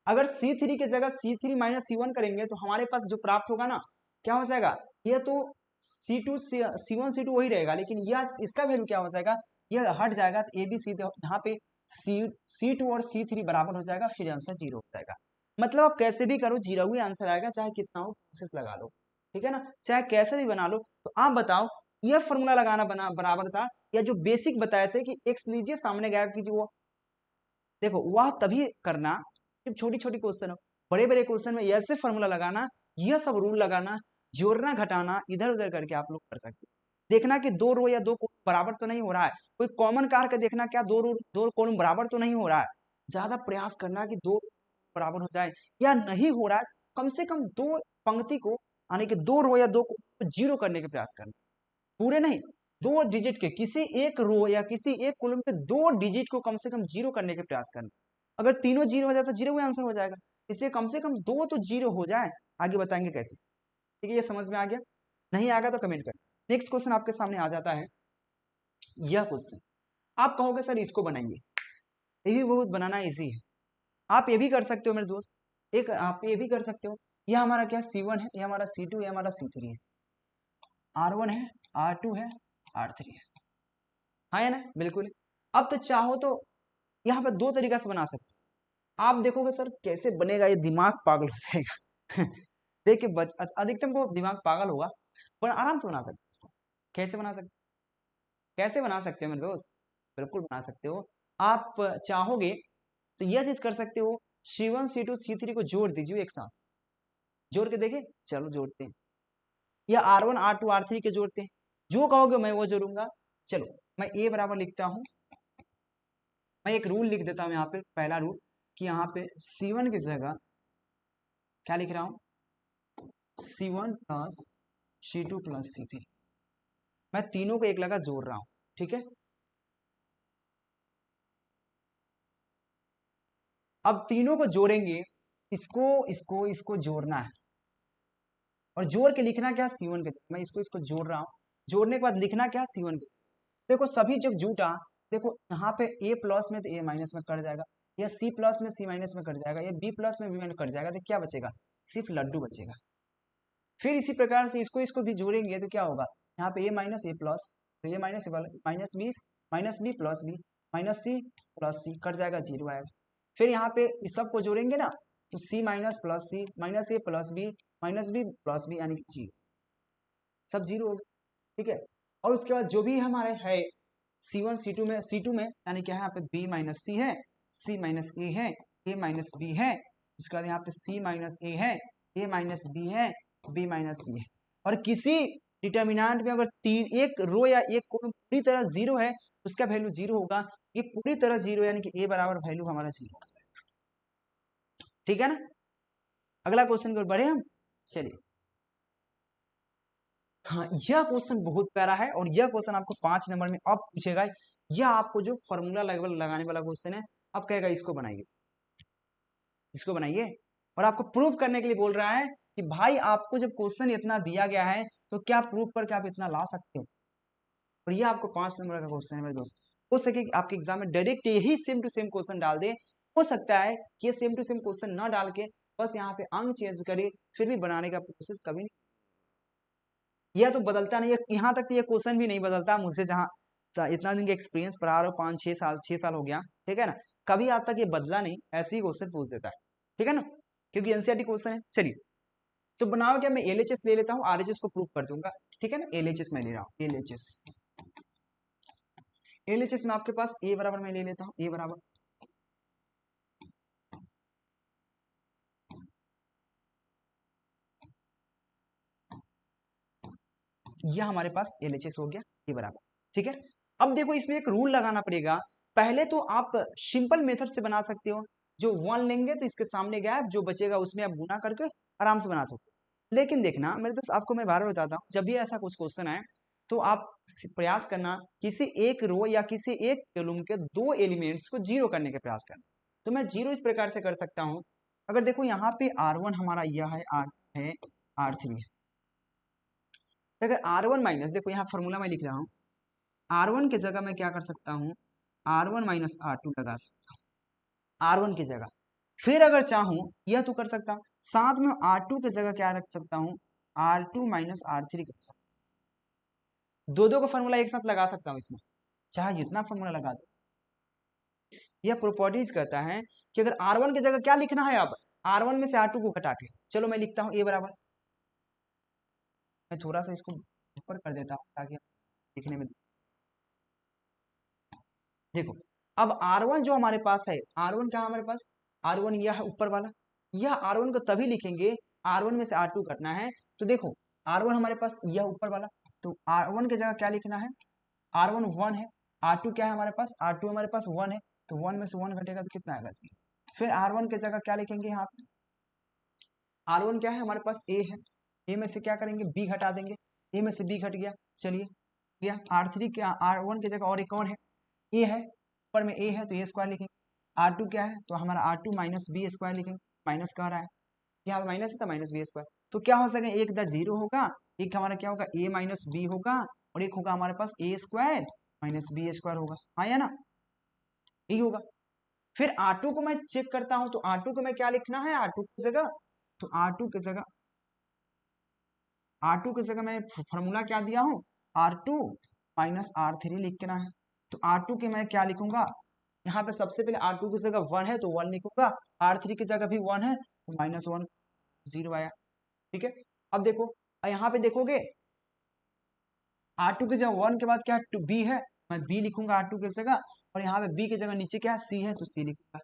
अगर C3 की जगह C3 माइनस C1 करेंगे तो हमारे पास जो प्राप्त होगा ना, क्या हो जाएगा, ये तो C2 C1 C2 वही रहेगा, लेकिन यह इसका वैल्यू क्या हो जाएगा, यह हट जाएगा, तो ABC यहाँ पे C2 और C3 बराबर हो जाएगा, फिर आंसर 0 हो जाएगा। मतलब आप कैसे भी करो 0 ही आंसर आएगा, चाहे कितना हो प्रोसेस लगा लो, ठीक है ना, चाहे कैसे भी बना लो। तो आप बताओ यह फॉर्मूला लगाना बराबर था, या जो बेसिक बताए थे कि x लीजिए सामने गायब कीजिए, वो देखो वह तभी करना जब छोटी छोटी क्वेश्चन हो, बड़े बड़े क्वेश्चन में ऐसे फॉर्मूला लगाना, यह सब रूल लगाना, जोड़ना घटाना इधर उधर करके आप लोग कर सकते हो। देखना कि दो रो या दो कॉलम बराबर तो नहीं हो रहा है, कोई कॉमन कार के देखना, क्या दो रो दो कॉलम बराबर तो नहीं हो रहा है, ज्यादा प्रयास करना कि दो बराबर हो जाए, या नहीं हो रहा है कम से कम दो पंक्ति को, यानी कि दो रो या दो कॉलम को जीरो करने के प्रयास करना, पूरे नहीं, दो डिजिट के किसी एक रो या किसी एक कॉलम के दो डिजिट को कम से कम जीरो करने के प्रयास करना। अगर तीनों जीरो हो जाए तो जीरो का आंसर हो जाएगा, इससे कम से कम दो तो जीरो हो जाए, आगे बताएंगे कैसे। ठीक है, ये समझ में आ गया, नहीं आ गया तो कमेंट कर। नेक्स्ट क्वेश्चन आपके सामने आ जाता है, यह क्वेश्चन आप कहोगे सर इसको बनाइए, ये भी बहुत बनाना इजी है, आप ये भी कर सकते हो मेरे दोस्त, एक आप ये भी कर सकते हो, यह हमारा क्या C1 है, यह हमारा C2 है, हमारा C3 है, R1 है, R2 है, R3 है, हाँ है ना, बिल्कुल। अब तो चाहो तो यहाँ पे दो तरीका से बना सकते हो, आप देखोगे सर कैसे बनेगा, ये दिमाग पागल हो जाएगा देखिए अधिकतम को दिमाग पागल होगा, पर आराम से बना सकते हो इसको। कैसे बना सकते, कैसे बना सकते हो मेरे दोस्त, बिल्कुल बना सकते हो। आप चाहोगे तो यह चीज कर सकते हो, C1 C2 C3 को जोड़ दीजिए एक साथ, जोड़ के देखे, चलो जोड़ते हैं, या R1 R2 R3 के जोड़ते हैं, जो कहोगे मैं वो जोड़ूंगा। चलो मैं ए बराबर लिखता हूं, मैं एक रूल लिख देता हूं यहाँ पे, पहला रूल कि यहाँ पे C1 की जगह क्या लिख रहा हूं, C1 plus C2 plus C3, मैं तीनों को एक लगा जोड़ रहा हूं, ठीक है। अब तीनों को जोड़ेंगे, इसको इसको इसको जोड़ना है, और जोड़ के लिखना क्या, C1 के, मैं इसको इसको जोड़ रहा हूँ, जोड़ने के बाद लिखना क्या, C1 के। देखो सभी जब जूटा, देखो यहाँ पे A प्लस में तो A माइनस में कट जाएगा, या C प्लस में C माइनस में कट जाएगा, या B प्लस में B माइनस कट जाएगा, तो क्या बचेगा, सिर्फ लड्डू बचेगा। फिर इसी प्रकार से इसको इसको भी जोड़ेंगे तो क्या होगा, यहाँ पे A माइनस A प्लस, तो ये minus minus B plus B minus c cut जाएगा, जीरो आएगा। फिर यहाँ पे इस सबको जोड़ेंगे ना, तो C minus plus C minus A plus B minus B plus B, यानी कि जीरो, सब जीरो हो गए, ठीक है। और उसके बाद जो भी हमारे है C1 C2 में यानी क्या है, यहाँ पे B माइनस सी है, C माइनस ए है, A माइनस बी है, उसके बाद यहाँ पे C माइनस ए है, A माइनस बी है, B माइनस सी है। और किसी डिटर्मिनेंट में अगर तीन एक रो या एक कॉलम पूरी तरह जीरो है, उसका वैल्यू जीरो होगा, ये पूरी तरह जीरो यानी कि A बराबर वैल्यू हमारा जीरो हो जाएगा, ठीक है ना। अगला क्वेश्चन पर बढ़े हम, चलिए हाँ, यह क्वेश्चन बहुत प्यारा है और यह क्वेश्चन आपको 5 नंबर में अब पूछेगा। यह आपको जो फॉर्मूला लगाने वाला क्वेश्चन है, अब कहेगा इसको बनाइए, इसको बनाइए। और आपको प्रूव करने के लिए बोल रहा है कि भाई आपको जब क्वेश्चन इतना दिया गया है तो क्या प्रूव करके आप इतना ला सकते हो। और ये आपको 5 नंबर का क्वेश्चन है मेरे दोस्त। हो सके कि आपके एग्जाम में डायरेक्ट यही सेम टू सेम क्वेश्चन डाल दे, हो सकता है कि ये सेम टू सेम क्वेश्चन ना डाल के बस यहाँ पे अंक चेंज करे, फिर भी बनाने का प्रोसेस कभी नहीं। यह तो बदलता नहीं है, यहाँ तक तो ये क्वेश्चन भी नहीं बदलता मुझसे, जहाँ इतना दिन का एक्सपीरियंस पढ़ा रहा हूँ, 5-6 साल हो गया, ठीक है ना। कभी आज तक ये बदला नहीं, ऐसे ही क्वेश्चन पूछ देता है, ठीक है ना, क्योंकि एनसीईआरटी क्वेश्चन है। चलिए तो बनाओ क्या, मैं एलएचएस ले लेता हूँ, आरएचएस को प्रूव कर दूंगा, ठीक है ना। एलएचएस मैं ले रहा हूँ, एलएचएस। एलएचएस में आपके पास ए बराबर मैं ले लेता हूँ, ए बराबर यह हमारे पास एलएचएस हो गया, ए बराबर, ठीक है। अब देखो इसमें एक रूल लगाना पड़ेगा। पहले तो आप सिंपल मेथड से बना सकते हो, जो 1 लेंगे तो इसके सामने गैप जो बचेगा उसमें आप गुना करके आराम से बना सकते हो। लेकिन देखना मेरे दोस्त, आपको मैं बार बार बताता हूँ, जब भी ऐसा कुछ क्वेश्चन है तो आप प्रयास करना किसी एक रो या किसी एक कॉलम के 2 एलिमेंट्स को जीरो करने का प्रयास करना। तो मैं जीरो इस प्रकार से कर सकता हूँ, अगर देखो यहाँ पे R1 हमारा यह है, R है, R3 है, तो अगर R1 माइनस, देखो यहाँ फॉर्मूला मैं लिख रहा हूँ, R1 की जगह मैं क्या कर सकता हूँ, R1 माइनस R2 लगा सकता हूँ R1 की जगह। फिर अगर चाहूँ यह तो कर सकता हूँ, साथ में R2 की जगह क्या रख सकता हूँ, R2 माइनस R3 कर सकता हूँ। दो दो का फॉर्मूला एक साथ लगा सकता हूँ इसमें, चाहे जितना फॉर्मूला लगा दो। यह प्रॉपर्टीज कहता है कि अगर R1 की जगह क्या लिखना है, अब R1 में से R2 को घटा के, चलो मैं लिखता हूँ ए बराबर, मैं थोड़ा सा इसको ऊपर कर देता हूँ ताकि लिखने में देखो। अब R1 जो हमारे पास है, R1 क्या हमारे पास, R1 यह है ऊपर वाला, यह R1 को तभी लिखेंगे, R1 में से R2 कटना है। तो देखो R1 हमारे पास यह ऊपर वाला, तो R1 की जगह क्या लिखना है, R1 1 है, R2 क्या है हमारे पास, R2 हमारे पास 1 है, तो 1 में से 1 घटेगा तो कितना आएगा जी। फिर R1 की जगह क्या लिखेंगे, यहाँ पे R1 क्या है हमारे पास, A है, A में से क्या करेंगे, B घटा देंगे, A में से B घट गया, चलिए गया। R3 क्या, R1 की जगह और एक और है, A है, ऊपर में A है तो A स्क्वायर लिखेंगे। R2 क्या है, तो हमारा R2 माइनस बी स्क्वायर लिखेंगे, माइनस कह रहा है, यहाँ माइनस है तो माइनस बी स्क्वायर। तो क्या हो सके, एक इधर जीरो होगा, एक हमारा क्या होगा, A माइनस बी होगा, और एक होगा हमारे पास A square minus B square होगा, हाँ या ना, यही होगा। फिर R2 को मैं चेक करता हूं, तो R2 को मैं क्या लिखना है, R2 की जगह, तो R2 की जगह, R2 की जगह मैं फॉर्मूला क्या दिया हूं, R2 माइनस R3 लिखना है। तो R2 के मैं क्या लिखूंगा, यहाँ पे सबसे पहले R2 की जगह 1 है तो 1 लिखूंगा, R3 की जगह भी 1 है तो -1, 0 आया, ठीक है। अब देखो यहाँ पे देखोगे R2 की जगह 1 के बाद क्या है, B है, मैं B लिखूंगा R2 की जगह, और यहाँ पे B की जगह नीचे क्या है, C है तो C लिखूंगा,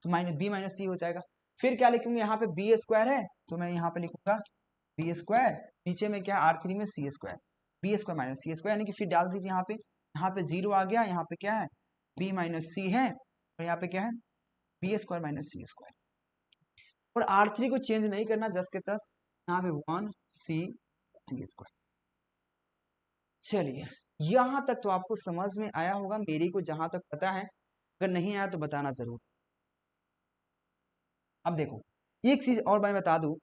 तो B माइनस सी हो जाएगा। फिर क्या लिखूंगा, यहाँ पे बी स्क्वायर है तो मैं यहाँ पे लिखूंगा बी स्क्वायर, नीचे में क्या है R3 में सी square, B square minus c square, यानी कि फिर डाल दीजिए यहाँ पे 0 आ गया, यहाँ पे क्या है b माइनस सी है, और यहाँ पे क्या है B square minus c square. और R3 को चेंज नहीं करना, जस के तस, यहाँ पे 1 सी सी स्क्वायर। चलिए यहां तक तो आपको समझ में आया होगा, मेरी को जहां तक पता है, अगर नहीं आया तो बताना जरूर। अब देखो एक चीज और मैं बता दूं,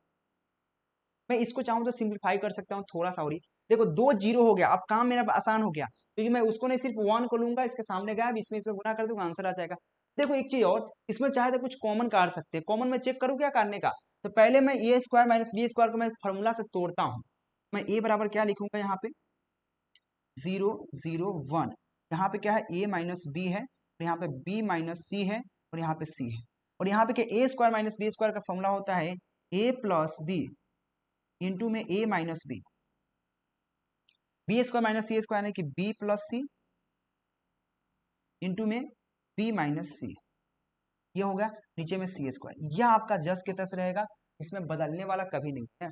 मैं इसको चाहूँ तो सिंप्लीफाई कर सकता हूँ थोड़ा सा और ही। देखो 2 जीरो हो गया, अब काम मेरा आसान हो गया, क्योंकि मैं उसको नहीं सिर्फ 1 को लूंगा, इसके सामने गया, इसमें गुना कर दूंगा, आंसर आ जाएगा। देखो एक चीज और, इसमें चाहे तो कुछ कॉमन काट सकते हैं, कॉमन में चेक करूँ क्या काटने का, तो पहले मैं ए स्क्वायर माइनस बी स्क्वायर को मैं फॉर्मूला से तोड़ता हूँ। मैं ए बराबर क्या लिखूंगा, यहाँ पे 0 0 1, यहाँ पे क्या है ए माइनस बी है, और यहाँ पे बी माइनस सी है, और यहाँ पे सी है, और यहाँ पे क्या a square minus B square का फॉर्मूला होता है ए प्लस बी इंटू में a minus b, b square minus c square है कि बी प्लस सी इंटू में बी माइनस सी, ये होगा नीचे में सी स्क्वायर। यह आपका जस के तस रहेगा, इसमें बदलने वाला कभी नहीं है।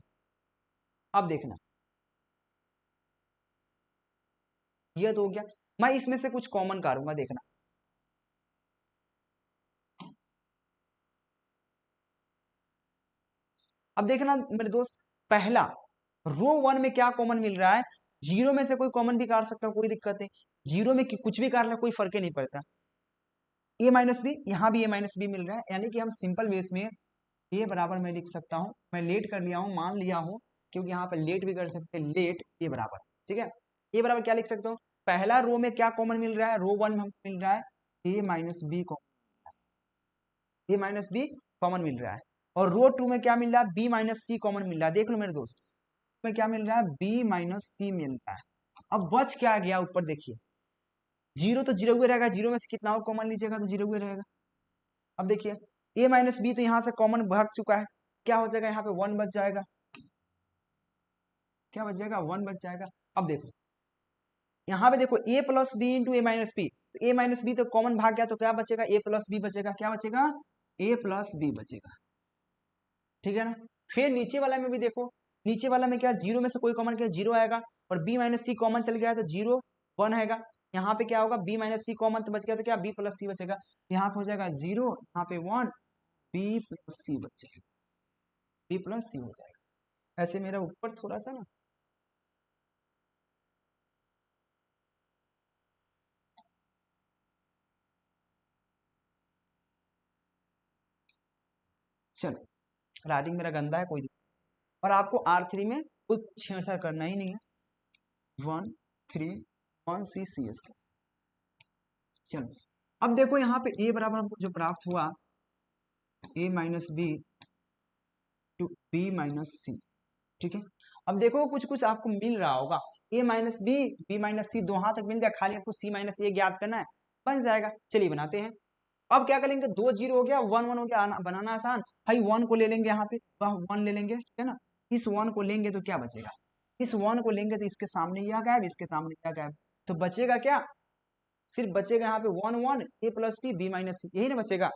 अब देखना यह तो हो गया, मैं इसमें से कुछ कॉमन काटूंगा, देखना अब देखना मेरे दोस्त, पहला रो वन में क्या कॉमन मिल रहा है, जीरो में से कोई कॉमन भी काट सकता हूँ, कोई दिक्कत नहीं, जीरो में कुछ भी काट ला कोई फर्क ही नहीं पड़ता। ए माइनस बी, यहाँ भी ए माइनस बी मिल रहा है, यानी कि हम सिंपल बेस में ए बराबर मैं लिख सकता हूँ, मैं लेट कर लिया हूँ, मान लिया हूँ, क्योंकि यहाँ पे लेट भी कर सकते हैं, लेट ए बराबर, ठीक है, ए बराबर क्या लिख सकता हूँ, पहला रो में क्या कॉमन मिल रहा है, रो वन में हमको मिल रहा है ए माइनस बी कॉमन, ए माइनस बी कॉमन मिल रहा है, और रो टू में क्या मिल रहा है, बी माइनस सी कॉमन मिल रहा है, देख लो मेरे दोस्त, में क्या मिल रहा है, बी माइनस सी मिल रहा है। अब बच क्या गया ऊपर देखिए, जीरो तो जीरो हुए रहेगा, जीरो में से कितना और कॉमन लीजिएगा तो जीरो हुए रहेगा। अब देखिए ए माइनस बी तो यहाँ से कॉमन भाग चुका है, क्या हो जाएगा, यहाँ पे वन बच जाएगा, क्या बच जाएगा, वन बच जाएगा। अब देखो यहाँ पे देखो ए प्लस बी इंटू ए माइनस बी, ए माइनस बी तो कॉमन भाग गया, तो क्या बचेगा, ए प्लस बी बचेगा, क्या बचेगा, ए प्लस बी बचेगा, ठीक है ना। फिर नीचे वाला में भी देखो, नीचे वाला में क्या, जीरो में से कोई कॉमन, क्या जीरो आएगा, और बी माइनस सी कॉमन चल गया तो जीरो वन आएगा, यहाँ पे क्या होगा, बी माइनस सी कॉमन तो बच गया, तो क्या बी प्लस सी बचेगा, यहाँ पे हो जाएगा जीरो, यहाँ पे वन, बी प्लस सी बचेगा, बी प्लस सी हो जाएगा। ऐसे मेरा ऊपर थोड़ा सा ना, चलो राइटिंग मेरा गंदा है, कोई दिक्कत, और आपको आर थ्री में कोई छेड़छाड़ करना ही नहीं है, वन थ्री वन सी सी एस का। चलो अब देखो यहाँ पे ए बराबर हमको जो प्राप्त हुआ, a minus b to b minus c, ठीक है। अब देखो कुछ कुछ आपको मिल रहा होगा, ए माइनस बी, बी माइनस सी, दो हाथ तक मिल जाए, खाली आपको सी माइनस ए ज्ञात करना है, बन जाएगा। चलिए बनाते हैं। अब क्या करेंगे, दो जीरो हो गया, वन वन हो गया, बनाना आसान भाई, वन को ले लेंगे, यहाँ पे वन ले लेंगे, ठीक है ना, इस वन को लेंगे तो क्या बचेगा, इस वन को लेंगे तो इसके सामने यह गायब, इसके सामने यह गायब, तो बचेगा क्या, सिर्फ बचेगा यहाँ पे वन वन, ए प्लस बी बी माइनस सी, यही ना बचेगा।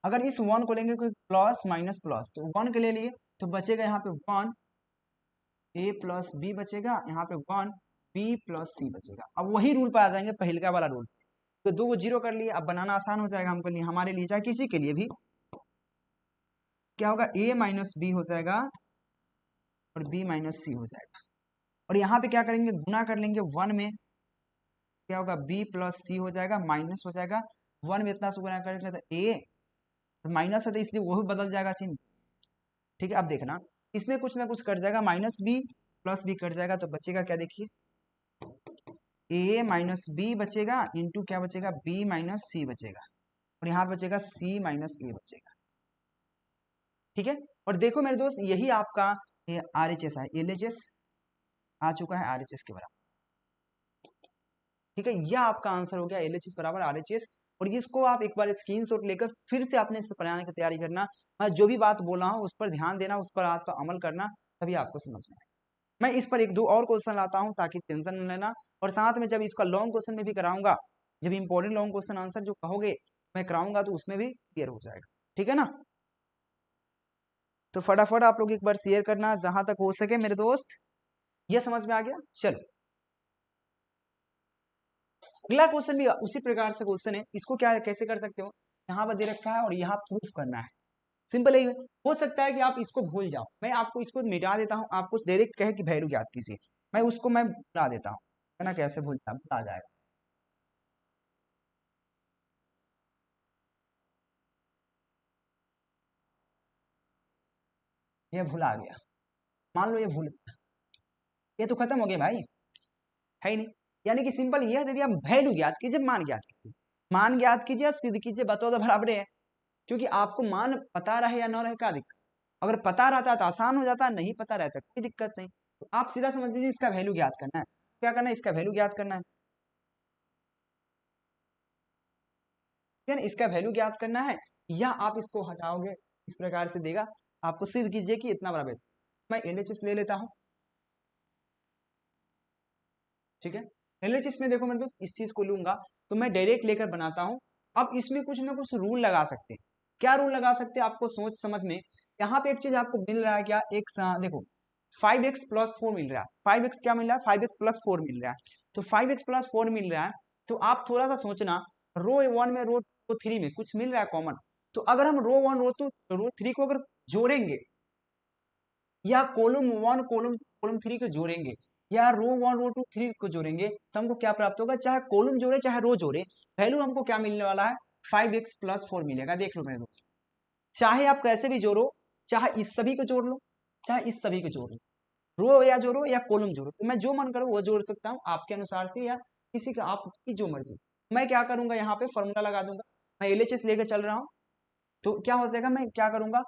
अगर इस वन को लेंगे कोई प्लस माइनस प्लस, तो वन के ले लिए तो बचेगा यहाँ पे वन ए प्लस बी बचेगा, यहाँ पे वन बी प्लस सी बचेगा। अब वही रूल पे आ जाएंगे, पहलका वाला रूल, तो दो को जीरो कर लिए, अब बनाना आसान हो जाएगा हमको लिए, हमारे लिए चाहे किसी के लिए भी, क्या होगा, ए माइनस बी हो जाएगा और बी माइनस सी हो जाएगा, और यहाँ पे क्या करेंगे, गुना कर लेंगे, वन में क्या होगा, बी प्लस सी हो जाएगा, माइनस हो जाएगा, वन में इतना से गुना करेंगे तो ए, माइनस है तो इसलिए वो भी बदल जाएगा चिन्ह, ठीक है। अब देखना इसमें कुछ ना कुछ कट जाएगा, minus B plus B cut जाएगा, तो बचेगा क्या, देखिए ए माइनस बी बचेगा इंटू क्या बचेगा, बी माइनस सी बचेगा, और यहाँ बचेगा सी माइनस ए बचेगा, ठीक है। और देखो मेरे दोस्त यही आपका आर एच एस है, एल एच एस आ चुका है आर एच एस के बराबर, ठीक है, यह आपका आंसर हो गया, एल एच एस बराबर आर एच एस। और इसको आप एक बार स्क्रीनशॉट लेकर फिर से अपने से बनाने की तैयारी करना, मैं जो भी बात बोला हूँ उस पर ध्यान देना, उस पर आप अमल करना, तभी आपको समझ में आए। मैं इस पर एक दो और क्वेश्चन लाता हूँ ताकि टेंशन न लेना, और साथ में जब इसका लॉन्ग क्वेश्चन में भी कराऊंगा, जब इंपॉर्टेंट लॉन्ग क्वेश्चन आंसर जो कहोगे मैं कराऊंगा तो उसमें भी क्लियर हो जाएगा, ठीक है ना। तो फटाफट आप लोग एक बार शेयर करना जहां तक हो सके मेरे दोस्त, ये समझ में आ गया। चलो अगला क्वेश्चन भी उसी प्रकार से क्वेश्चन है, इसको क्या कैसे कर सकते हो, यहाँ पर दे रखा है और यहाँ प्रूफ करना है, सिंपल ही है। हो सकता है कि आप इसको भूल जाओ, मैं आपको इसको मिटा देता हूँ, आपको डायरेक्ट कहे कि वैल्यू याद कीजिए, मैं उसको मैं भुला देता हूँ, है ना, कैसे भूलता जाएगा, ये भुला गया, मान लो ये भूल गया, ये तो खत्म हो गया भाई, है ही नहीं। यानी कि सिंपल ये दे दिया, वैल्यू ज्ञात कीजिए, मान ज्ञात कीजिए, मान ज्ञात कीजिए, सिद्ध कीजिए, बताओ तो बराबर है, क्योंकि आपको मान पता रहे या न रहे क्या दिक्कत, अगर पता रहता तो आसान हो जाता, नहीं पता रहता कोई दिक्कत नहीं, तो आप सीधा समझ लीजिए इसका वैल्यू ज्ञात करना है, क्या करना है, इसका वैल्यू ज्ञात करना है, ठीक है ना, इसका वैल्यू ज्ञात करना है, या आप इसको हटाओगे इस प्रकार से देगा, आपको सिद्ध कीजिए कि इतना बराबर, मैं एलएचएस ले लेता हूं, ठीक है। एलएचएस में देखो मेरे दोस्त इस चीज को लूंगा तो मैं डायरेक्ट लेकर बनाता हूं, अब इसमें कुछ ना कुछ रूल लगा सकते हैं, क्या रूल लगा सकते हैं आपको सोच समझ में, यहाँ पे एक चीज आपको मिल रहा है क्या, एक देखो 5x+4 मिल रहा है, 5x क्या मिल रहा है, 5x+4 मिल रहा है, तो 5x+4 मिल रहा है, तो आप थोड़ा सा सोचना, रो वन में रो थ्री में कुछ मिल रहा है कॉमन, तो अगर हम row one row two row three को अगर जोड़ेंगे, या कॉलम 1 कॉलम कॉलम 3 को जोड़ेंगे, या रो 1 रो 2 3 को जोड़ेंगे, तो हमको क्या प्राप्त होगा, चाहे कॉलम जोड़े चाहे रो जोड़े, वैल्यू हमको क्या मिलने वाला है, 5x+4 मिलेगा। देख लो मेरे दोस्त, चाहे आप कैसे भी जोड़ो, चाहे इस सभी को जोड़ लो, चाहे इस सभी को जोड़ लो, रो या जोड़ो या कॉलम जोड़ो, तो मैं जो मन करूँ वो जोड़ सकता हूँ आपके अनुसार से, या किसी का आपकी जो मर्जी। मैं क्या करूंगा, यहाँ पे फॉर्मूला लगा दूंगा, मैं एलएचएस लेकर चल रहा हूँ, तो क्या हो जाएगा, मैं क्या करूंगा,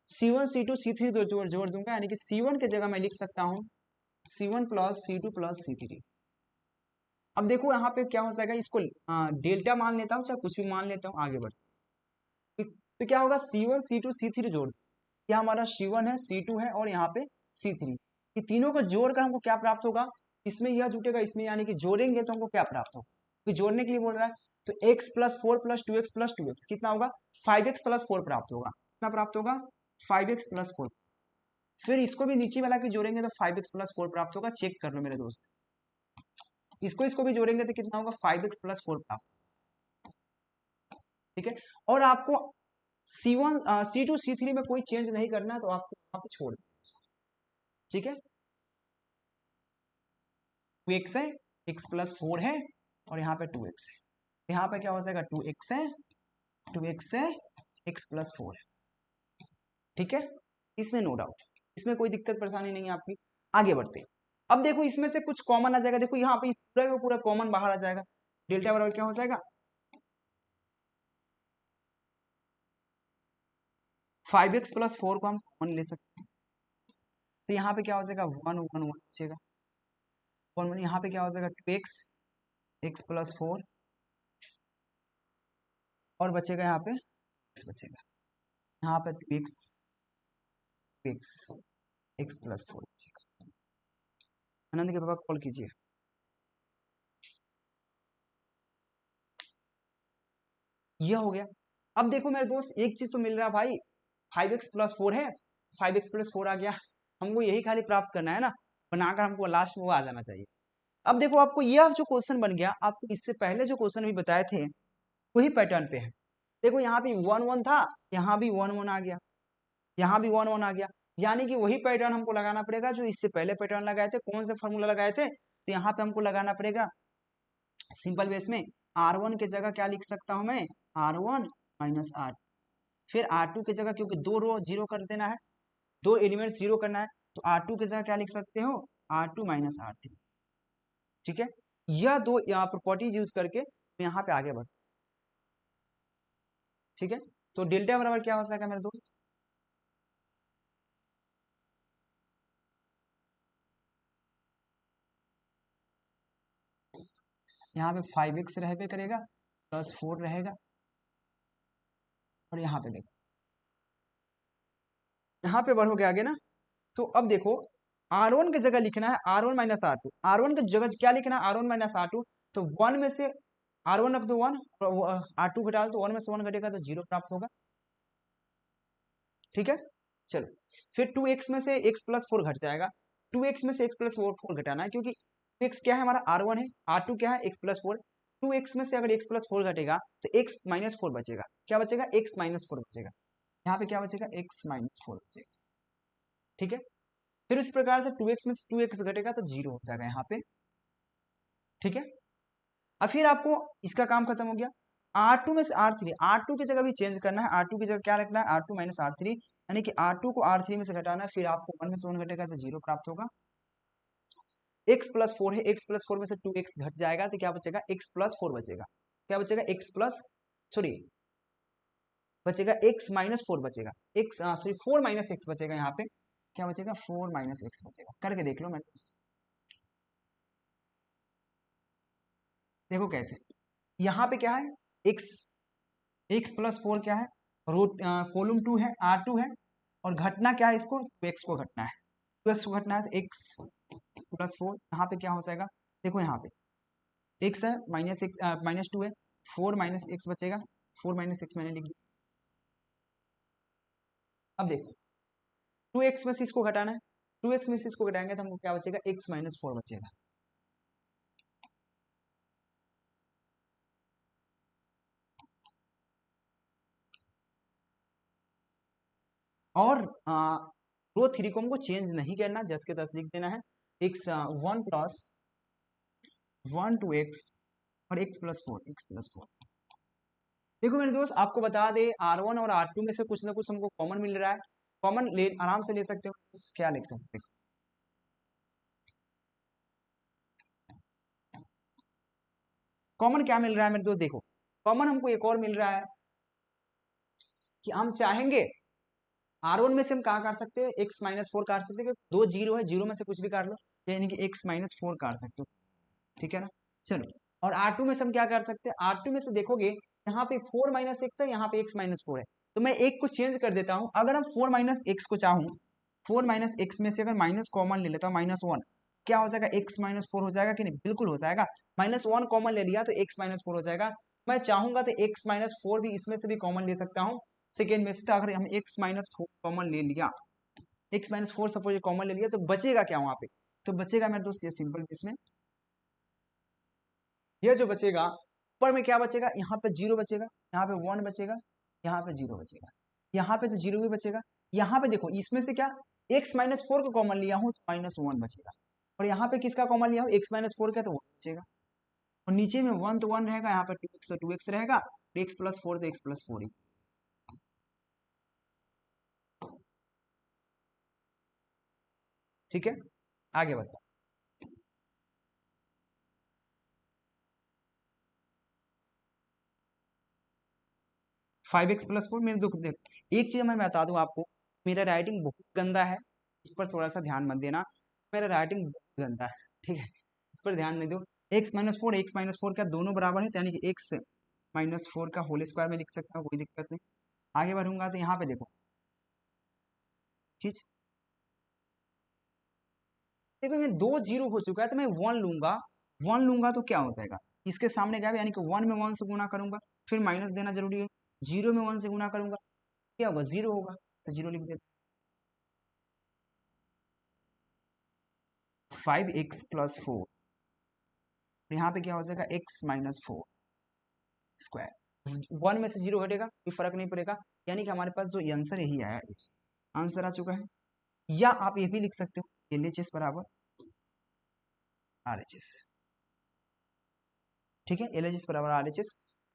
C1 C2 C3 जोड़ दूंगा, यानी कि C1 की जगह मैं लिख सकता हूँ C1 + C2 + C3। अब देखो यहाँ पे क्या हो जाएगा, इसको डेल्टा मान लेता हूँ, चाहे कुछ भी मान लेता हूँ, आगे बढ़, तो क्या होगा, C1 C2 C3 जोड़, यह हमारा C1 है, C2 है और यहाँ पे C3, ये तीनों को जोड़कर हमको क्या प्राप्त होगा, इसमें यह जुटेगा इसमें, यानी कि जोड़ेंगे तो हमको क्या प्राप्त होगा, तो जोड़ने के लिए बोल रहा है, तो x+4 + 2x + 2x कितना होगा, 5x+4 प्राप्त होगा। कितना प्राप्त होगा, 5x+4। फिर इसको भी नीचे वाला के जोड़ेंगे तो 5x+4 प्राप्त होगा। चेक कर लो मेरे दोस्त, इसको भी जोड़ेंगे तो कितना होगा, 5x+4 प्राप्त। ठीक है, और आपको C1 C2 C3 में कोई चेंज नहीं करना, तो आपको यहाँ पे छोड़ देना। ठीक है, 2x है, x+4 है और यहाँ पे 2x है, यहाँ पे क्या हो जाएगा, 2x है, 2x है, x+4 है। ठीक है, इसमें नो डाउट, इसमें कोई दिक्कत परेशानी नहीं है आपकी। आगे बढ़ते, अब देखो इसमें से कुछ कॉमन आ जाएगा, देखो यहाँ पे पूरा का पूरा कॉमन बाहर आ जाएगा, डेल्टा बराबर क्या हो जाएगा, 5x+4 को हम कॉमन ले सकते हैं, तो यहाँ पे क्या हो जाएगा, 1 1 1 बचेगा, और यहाँ पे क्या हो जाएगा, 2x x+4 और बचेगा यहाँ पे x बचेगा, यहाँ पे 2x x x+4 बचेगा। आनंद के पापा कॉल कीजिए। यह हो गया। अब देखो मेरे दोस्त, एक चीज तो मिल रहा है भाई, 5x+4 है, 5x+4 आ गया, हमको यही खाली प्राप्त करना है ना, बनाकर हमको लास्ट में वो आ जाना चाहिए। अब देखो आपको यह जो क्वेश्चन बन गया, आपको इससे पहले जो क्वेश्चन भी बताए थे वही पैटर्न पे है। देखो यहाँ भी 1 1 था, यहाँ भी 1 1 आ गया, यहाँ भी 1 1 आ गया, यानी कि वही पैटर्न हमको लगाना पड़ेगा जो इससे पहले पैटर्न लगाए थे। कौन से फॉर्मूला लगाए थे, तो यहाँ पे हमको लगाना पड़ेगा सिंपल बेस में, R1 की जगह क्या लिख सकता हूं मैं, R1 - R, फिर R2 की जगह, क्योंकि दो रो जीरो कर देना है, दो एलिमेंट जीरो करना है, तो R2 की जगह क्या लिख सकते हो, R2 - R3। ठीक है, यह दो यहाँ प्रॉपर्टीज यूज करके यहाँ पे आगे बढ़। ठीक है, तो डेल्टा बराबर क्या हो जाएगा मेरे दोस्त, यहाँ पे 5x रहबे करेगा, +4 रहेगा, और यहाँ पे देखो, यहाँ पे बढ़ोगे आगे ना, तो अब देखो R1 की जगह लिखना है R1 - R2, R1 की जगह क्या लिखना है, R1 - R2, तो 1 में से R1 रख दो 1, R2 घटा दो तो 1 में से 1 घटेगा तो 0 प्राप्त होगा। ठीक है, चलो, फिर 2x में से x+4 घट जाएगा, 2x में से x+4 घटाना है, क्योंकि x क्या है हमारा, R1 है, R2 क्या है, x+4, 2x में से अगर x+4 घटेगा तो x-4 बचेगा, क्या बचेगा, x-4 बचेगा, यहाँ पे क्या बचेगा, x-4 बचेगा। ठीक है, फिर इस प्रकार से 2x में से 2x घटेगा तो 0 हो जाएगा यहाँ पे। ठीक है, अब फिर आपको इसका काम खत्म हो गया, R2 में से R3, R2 की जगह भी चेंज करना है, R2 की जगह क्या रखना है, R2 - R3, यानी कि R2 को R3 में से घटाना है, फिर आपको 1 में से 1 घटेगा तो 0 प्राप्त होगा। x+4 है, x+4 में से 2x घट जाएगा तो क्या बचेगा, x+4 बचेगा, क्या बचेगा, सॉरी बचेगा x-4 बचेगा, सॉरी 4 - x बचेगा, यहाँ पे क्या बचेगा, 4 - x बचेगा, करके देख लो मैंने, देखो कैसे, यहाँ पे क्या है, x+4 क्या है, रूट कॉलम 2 है, R2 है, और घटना क्या है, इसको 2x को घटना है, 2x को घटना है, तो x+4 यहाँ पे क्या हो जाएगा, देखो यहाँ पे x है, -2 है, 4 - x बचेगा, 4 - x मैंने लिख दिया। अब देखो 2x में से इसको घटाना है, 2x में से इसको घटाएंगे तो हमको क्या बचेगा, x-4 बचेगा। और रो थ्री को हमको चेंज नहीं करना, जस्ट के 10 लिख देना है। एक्स 1 प्लस 1 टू एक्स और एक्स प्लस 4। देखो मेरे दोस्त आपको बता दे R1 और R2 में से कुछ ना कुछ हमको कॉमन मिल रहा है, कॉमन ले आराम से ले सकते हो। क्या लिख सकते हो, कॉमन क्या मिल रहा है मेरे दोस्त, देखो कॉमन हमको एक और मिल रहा है कि हम चाहेंगे R1 में से हम कहाँ काट सकते हैं, x माइनस 4 काट सकते हैं, दो जीरो है, जीरो में से कुछ भी काट लो, यानी कि x माइनस 4 काट सकते हो, ठीक है ना। चलो, और R2 में से हम क्या कर सकते हैं, R2 में से देखोगे यहाँ पे 4 माइनस एक्स है, यहाँ पे x माइनस 4 है, तो मैं एक को चेंज कर देता हूँ। अगर हम 4 माइनस एक्स को चाहूँ, 4 माइनस एक्स में से अगर माइनस कॉमन ले लेता हूँ, -1, क्या हो जाएगा, x माइनस 4 हो जाएगा कि नहीं, बिल्कुल हो जाएगा। -1 कॉमन ले लिया तो x माइनस 4 हो जाएगा। मैं चाहूंगा तो x माइनस 4 भी इसमें से भी कॉमन ले सकता हूँ, सेकेंड में से। तो अगर हम x माइनस 4 कॉमन ले लिया, x माइनस 4 सपोज कॉमन ले लिया, तो बचेगा क्या वहां पे, तो बचेगा मेरे दोस्त ये सिंपल, इसमें ये जो बचेगा ऊपर में क्या बचेगा, यहाँ पे 0 बचेगा, यहाँ पे 1 बचेगा, यहाँ पे 0 बचेगा, यहाँ पे तो 0 भी बचेगा। यहाँ पे देखो इसमें से क्या, x माइनस 4 को कॉमन लिया हूँ तो -1 बचेगा, और यहाँ पे किसका कॉमन लिया हूँ, x माइनस 4 का, तो 1 बचेगा। और नीचे में 1 तो 1 रहेगा, यहाँ पे 2x तो 2x रहेगा, x प्लस 4 तो x प्लस 4 ही। ठीक है, आगे बढ़ता। 5x प्लस 4 मेरे, देखो एक चीज मैं बता दूं आपको, मेरा राइटिंग बहुत गंदा है, इस पर थोड़ा सा ध्यान मत देना, मेरा राइटिंग बहुत गंदा है, ठीक है, इस पर ध्यान नहीं दो। x माइनस फोर क्या दोनों बराबर है, यानी कि x-4 का होल स्क्वायर में लिख सकता हूँ, कोई दिक्कत नहीं। आगे बढ़ूंगा तो यहाँ पे देखो चीज, देखो मैं 2 जीरो हो चुका है, तो मैं 1 लूंगा, 1 लूंगा तो क्या हो जाएगा, इसके सामने क्या है, यानी कि 1 में 1 से गुना करूंगा, फिर माइनस देना जरूरी है, 0 में 1 से गुना करूंगा, क्या होगा, 0 होगा, तो 0 लिख देते। 5x प्लस 4, यहाँ पे क्या हो जाएगा, x-4 स्क्वायर, 1 में से 0 हटेगा, कोई फर्क नहीं पड़ेगा, यानी कि हमारे पास जो आंसर यही आया, आंसर आ चुका है। या आप ये भी लिख सकते हो, LHS बराबर RHS, ठीक है, LHS बराबर RHS।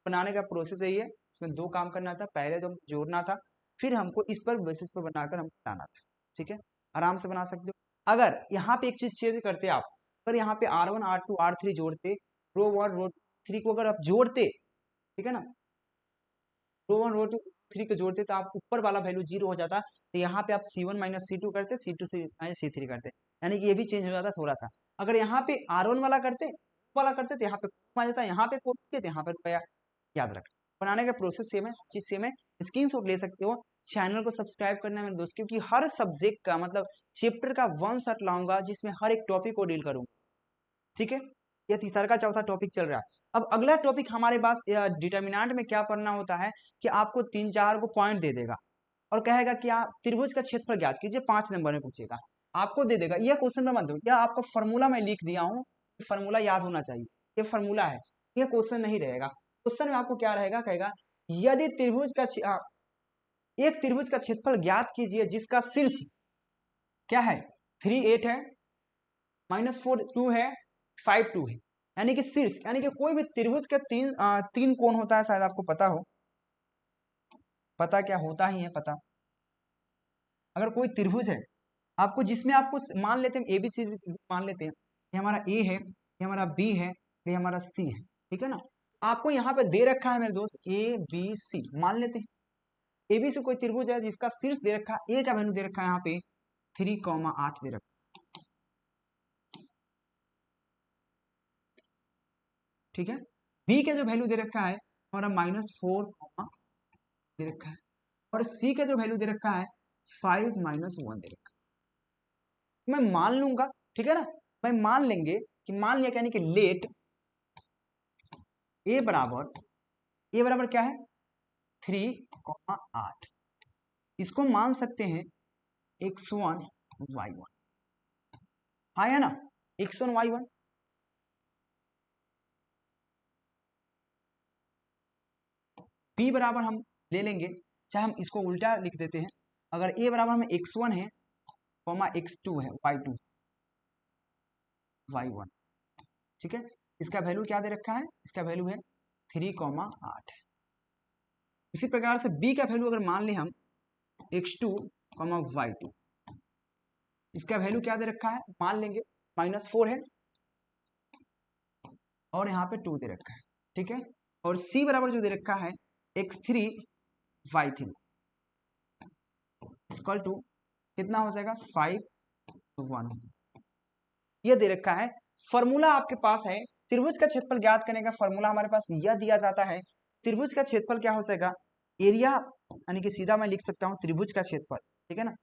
बनाने का प्रोसेस यही है, इसमें दो काम करना था, पहले तो जोड़ना था, फिर हमको इस पर बेसिस पर बनाकर हमको बनाना था, ठीक है, आराम से बना सकते हो। अगर यहाँ पे एक चीज चेंज करते आप, अगर यहाँ पे R1 R2 R3 जोड़ते, रो 1 रो 3 को अगर आप जोड़ते, ठीक है ना, रो 1 रो 2 3 को जोड़ते तो आप ऊपर वाला वैल्यू 0 हो जाता, तो यहाँ पे आप C1 माइनस C2 करते, C2 से माइनस C3 करते, यानी कि ये भी चेंज हो जाता थोड़ा सा। अगर यहाँ पे R1 वाला करते तो यहाँ पे आ जाता, यहाँ पे तो यहाँ पर रुपया, याद रख। बनाने का प्रोसेस सेम है, चीज सेम है, स्क्रीनशॉट ले सकते हो। चैनल को सब्सक्राइब करना है मेरे दोस्त, क्योंकि हर सब्जेक्ट का मतलब चैप्टर का वन शॉट लाऊंगा, जिसमें हर एक टॉपिक को डील करूंगा, ठीक है। यह तीसरा का चौथा टॉपिक चल रहा है। अब अगला टॉपिक हमारे पास डिटर्मिनेंट में क्या पढ़ना होता है, कि आपको 3-4 को पॉइंट दे देगा और कहेगा कि आप त्रिभुज का क्षेत्रफल ज्ञात कीजिए, 5 नंबर में पूछेगा, आपको दे देगा। यह क्वेश्चन में मत दो, या आपका फॉर्मूला मैं लिख दिया हूँ, फॉर्मूला याद होना चाहिए, ये फॉर्मूला है, यह क्वेश्चन नहीं रहेगा। क्वेश्चन में आपको क्या रहेगा, कहेगा यदि एक त्रिभुज का क्षेत्रफल ज्ञात कीजिए जिसका शीर्ष क्या है, 3 8 है, -4 2 है, 5 2 है, यानी कि शीर्ष, यानी कि कोई भी त्रिभुज के तीन कोण होता है, शायद आपको पता हो, पता क्या होता ही है पता। अगर कोई त्रिभुज है आपको, जिसमें आपको मान लेते हैं ABC मान लेते हैं, ये हमारा A है, ये हमारा B है, ये हमारा C है, ठीक है ना। आपको यहाँ पे दे रखा है मेरे दोस्त ABC, मान लेते हैं ABC कोई त्रिभुज है जिसका शीर्ष दे रखा है, A का वैल्यू दे रखा है यहाँ पे 3,8 दे रखा है, ठीक है। B का जो वैल्यू दे रखा है हमारा -4 दे रखा है, और C का जो वैल्यू दे रखा है 5 -1 दे रखा है। मैं मान लूंगा, ठीक है ना, मैं मान लेंगे कि मान लिया, यानी कि लेट ए बराबर क्या है, 3,8, इसको मान सकते हैं x1 y1, हाँ है ना, x1 y1। b बराबर हम ले लेंगे, चाहे हम इसको उल्टा लिख देते हैं, अगर a बराबर हमें x1 है कॉमा x2 है, y2 y1, ठीक है। इसका वैल्यू क्या दे रखा है, इसका वैल्यू है 3,8 है। इसी प्रकार से b का वैल्यू अगर मान लें हम x2 y2, इसका वैल्यू क्या दे रखा है, मान लेंगे -4 है और यहाँ पे 2 दे रखा है, ठीक है। और c बराबर जो दे रखा है x3 y3 इक्वल टू कितना हो जाएगा 5 1 हो जाएगा, ये दे रखा है। फॉर्मूला आपके पास है, त्रिभुज का क्षेत्रफल ज्ञात करने का फॉर्मूला हमारे पास यह दिया जाता है। त्रिभुज का क्षेत्रफल क्या हो जाएगा, एरिया, यानी कि सीधा मैं लिख सकता हूँ त्रिभुज का क्षेत्रफल, ठीक है ना।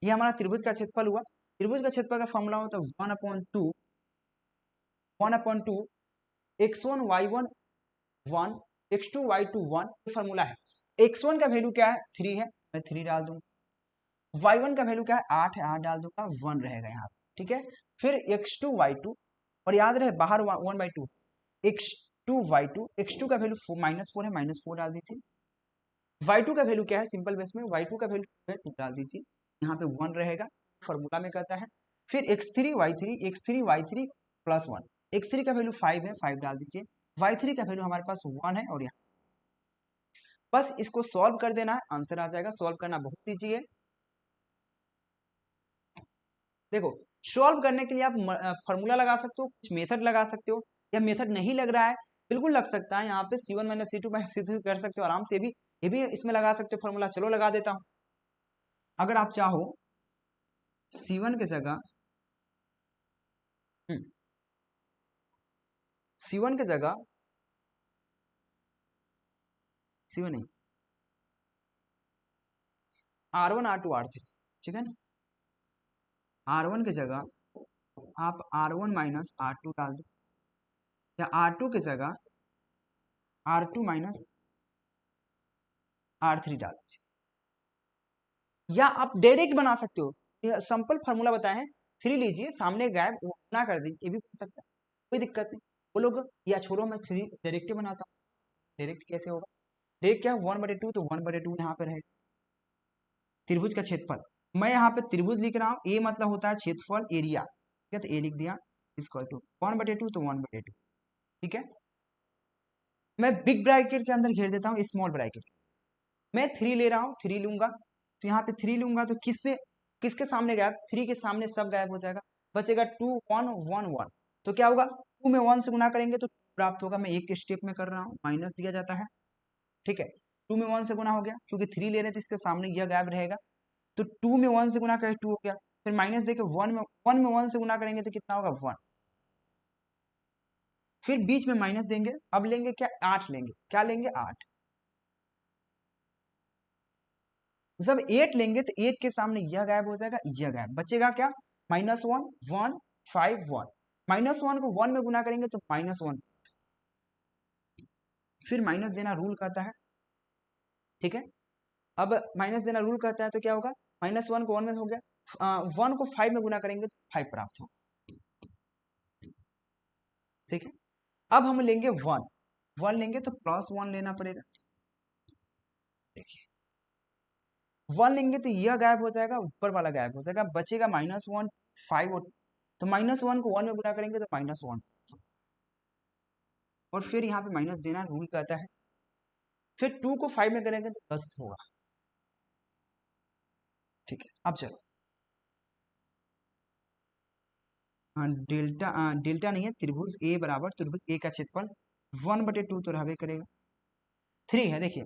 ये हमारा त्रिभुज का क्षेत्रफल हुआ। त्रिभुज का क्षेत्रफल का फॉर्मूला होता है 1/2 x1 y1 1 x2 y2 1, formula है। x1 का वैल्यू क्या है 3 है, मैं 3 डाल दूंगा। y1 का वैल्यू क्या है 8 है, 8 डाल दूंगा, 1 रहेगा यहाँ, ठीक है। फिर x2 y2, और याद रहे बाहर 1/2 x2 y2, x2 का वैल्यू -4 है, -4 डाल दीजिए। y2 का वैल्यू क्या है, सिंपल बेस में y2 का वैल्यू है 2 डाल दीजिए, यहाँ पे 1 रहेगा, फॉर्मूला में कहता है। फिर x3 y3 प्लस 1, x3 का वैल्यू 5 है, 5 डाल दीजिए, y3 का वैल्यू हमारे पास 1 है, और यहाँ बस इसको सॉल्व कर देना है, आंसर आ जाएगा। सॉल्व करना बहुत ईजी है। देखो सॉल्व करने के लिए आप फॉर्मूला लगा सकते हो, कुछ मेथड लगा सकते हो, या मेथड नहीं लग रहा है, बिल्कुल लग सकता है। यहाँ पे C1 - C2 C3 कर सकते हो आराम से, भी ये भी इसमें लगा सकते हो फॉर्मूला। चलो लगा देता हूँ। अगर आप चाहो C1 की जगह C1 की जगह C1 नहीं, R1 R2 R3, ठीक है ना। R1 की जगह आप R1 - R2 डाल दो, या R2 की जगह R2 - R3 डाल दीजिए, या आप डायरेक्ट बना सकते हो। सिंपल फार्मूला बताए हैं, 3 लीजिए, सामने गैप ना कर दीजिए, ये भी बन सकता है, कोई दिक्कत नहीं। वो लोग या छोड़ो, मैं 3 डायरेक्ट बनाता हूँ। डायरेक्ट कैसे होगा, डायरेक्ट क्या 1/2, तो 1/2 यहाँ पे रहेगा। त्रिभुज का क्षेत्रफल, मैं यहाँ पे त्रिभुज लिख रहा हूँ, ए मतलब होता है क्षेत्रफल, एरिया, ठीक है, तो ए लिख दिया, इक्वल टू 1/2, तो 1/2, ठीक है। मैं बिग ब्रैकेट के अंदर घेर देता हूँ स्मॉल ब्रैकेट, मैं 3 ले रहा हूँ, 3 लूंगा, तो यहाँ पे 3 लूंगा, तो किसके सामने गैप, 3 के सामने सब गैप हो जाएगा, बचेगा 2 1 1 1, तो क्या होगा 2 में 1 से गुना करेंगे तो प्राप्त होगा। मैं एक स्टेप में कर रहा हूँ, माइनस दिया जाता है, ठीक है। 2 में 1 से गुना हो गया, क्योंकि 3 ले रहे थे, इसके सामने यह गैप रहेगा, तो 2 में 1 से गुना करें 2 हो गया, फिर माइनस देके 1 में 1 से गुना करेंगे तो कितना होगा 1, फिर बीच में माइनस देंगे। अब लेंगे क्या 8 लेंगे, क्या लेंगे 8, जब 8 लेंगे तो 8 के सामने यह गायब हो जाएगा, यह गायब बचेगा क्या -1 1 5 1, -1 को 1 में गुना करेंगे तो -1, फिर माइनस देना रूल कहता है, ठीक है। अब माइनस देना रूल कहता है तो क्या होगा, -1 को 1 में हो गया, 1 को 5 में गुना करेंगे तो 5 प्राप्त होगा, ठीक है। अब हम लेंगे 1 लेंगे तो +1 लेना पड़ेगा, देखिए 1 लेंगे तो यह गायब हो जाएगा, ऊपर वाला गायब हो जाएगा, बचेगा -1 5, तो -1 को 1 में गुना करेंगे तो -1, और फिर यहाँ पे माइनस देना रूल कहता है, फिर 2 को 5 में करेंगे तो 10 होगा, ठीक है। अब चलो डेल्टा नहीं है, त्रिभुज ए बराबर, त्रिभुज ए का क्षेत्रफल 1/2 तो रहबे करेगा, 3 है, देखिए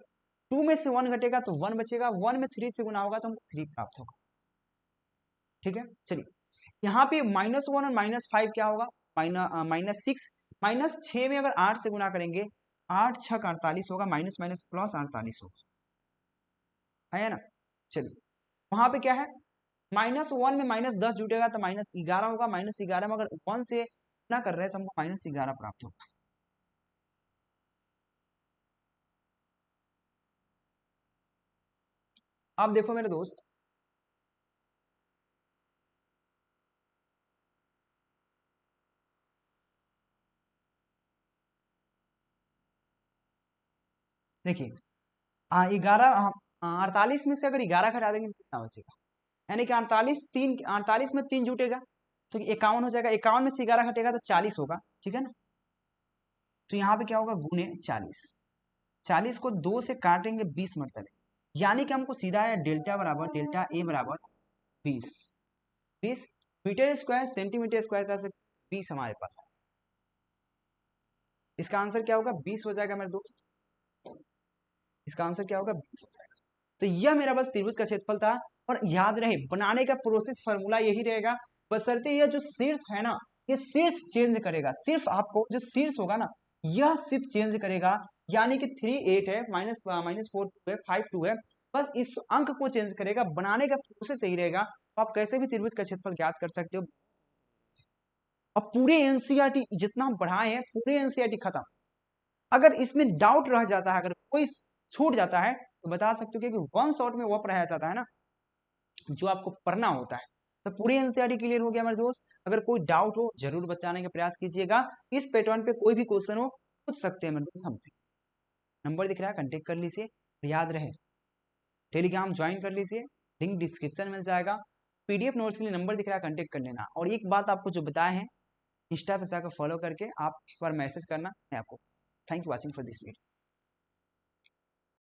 2 में से 1 घटेगा तो 1 बचेगा, 1 में 3 से गुना होगा तो हमको 3 प्राप्त होगा, ठीक है। चलिए यहाँ पे -1 और -5 क्या होगा, -6, -6 में अगर 8 से गुना करेंगे, 8 6 48 होगा, माइनस माइनस प्लस 48 होगा, है ना। चलिए वहां पे क्या है, -1 में -10 जुटेगा तो -11 होगा, -11 में अगर 1 से ना कर रहे हैं तो हमको -11 प्राप्त होगा। अब देखो मेरे दोस्त, देखिए 11 48 में से अगर 11 घटा देंगे तो कितना बचेगा, यानी कि 48 में 3 जुटेगा तो 51 हो जाएगा, 51 में से 11 घटेगा तो 40 होगा, ठीक है ना। तो यहाँ पे क्या होगा, गुने 40, 40 को 2 से काटेंगे 20 मरतबे, यानी कि हमको सीधा है डेल्टा बराबर डेल्टा ए बराबर 20, 20 मीटर स्क्वायर सेंटीमीटर स्क्वायर का से 20 हमारे पास है। इसका आंसर क्या होगा, 20 हो जाएगा मेरे दोस्त, इसका आंसर क्या होगा, 20 हो जाएगा। तो यह मेरा बस त्रिभुज का क्षेत्रफल था। और याद रहे बनाने का प्रोसेस फॉर्मूला यही रहेगा, बशर्ते यह जो शीर्ष है ना, ये शीर्ष चेंज करेगा, सिर्फ आपको जो शीर्ष होगा ना यह सिर्फ चेंज करेगा, यानी कि 3 8 है, -4 2 है, 5 2 है, बस इस अंक को चेंज करेगा, बनाने का प्रोसेस यही रहेगा। तो आप कैसे भी त्रिभुज का क्षेत्रफल ज्ञात कर सकते हो। अब पूरे एनसीईआरटी जितना हम पढ़ाए हैं पूरे एनसीईआरटी खत्म। अगर इसमें डाउट रह जाता है, अगर कोई छूट जाता है तो बता सकते हो, क्योंकि वन शॉट में वो पढ़ाया जाता है ना जो आपको पढ़ना होता है। तो पूरी एनसीईआरटी क्लियर हो गया मेरे दोस्त। अगर कोई डाउट हो जरूर बताने का प्रयास कीजिएगा। इस पैटर्न पे कोई भी क्वेश्चन हो पूछ सकते हैं मेरे दोस्त हमसे। नंबर दिख रहा है, कांटेक्ट कर लीजिए। याद रहे टेलीग्राम ज्वाइन कर लीजिए, लिंक डिस्क्रिप्शन मिल जाएगा। पीडीएफ नोट्स के लिए नंबर दिख रहा है, कांटेक्ट कर लेना। और एक बात आपको जो बताए हैं, इंस्टा पे जाकर फॉलो करके आप एक बार मैसेज करना है आपको। Thank you watching for this video.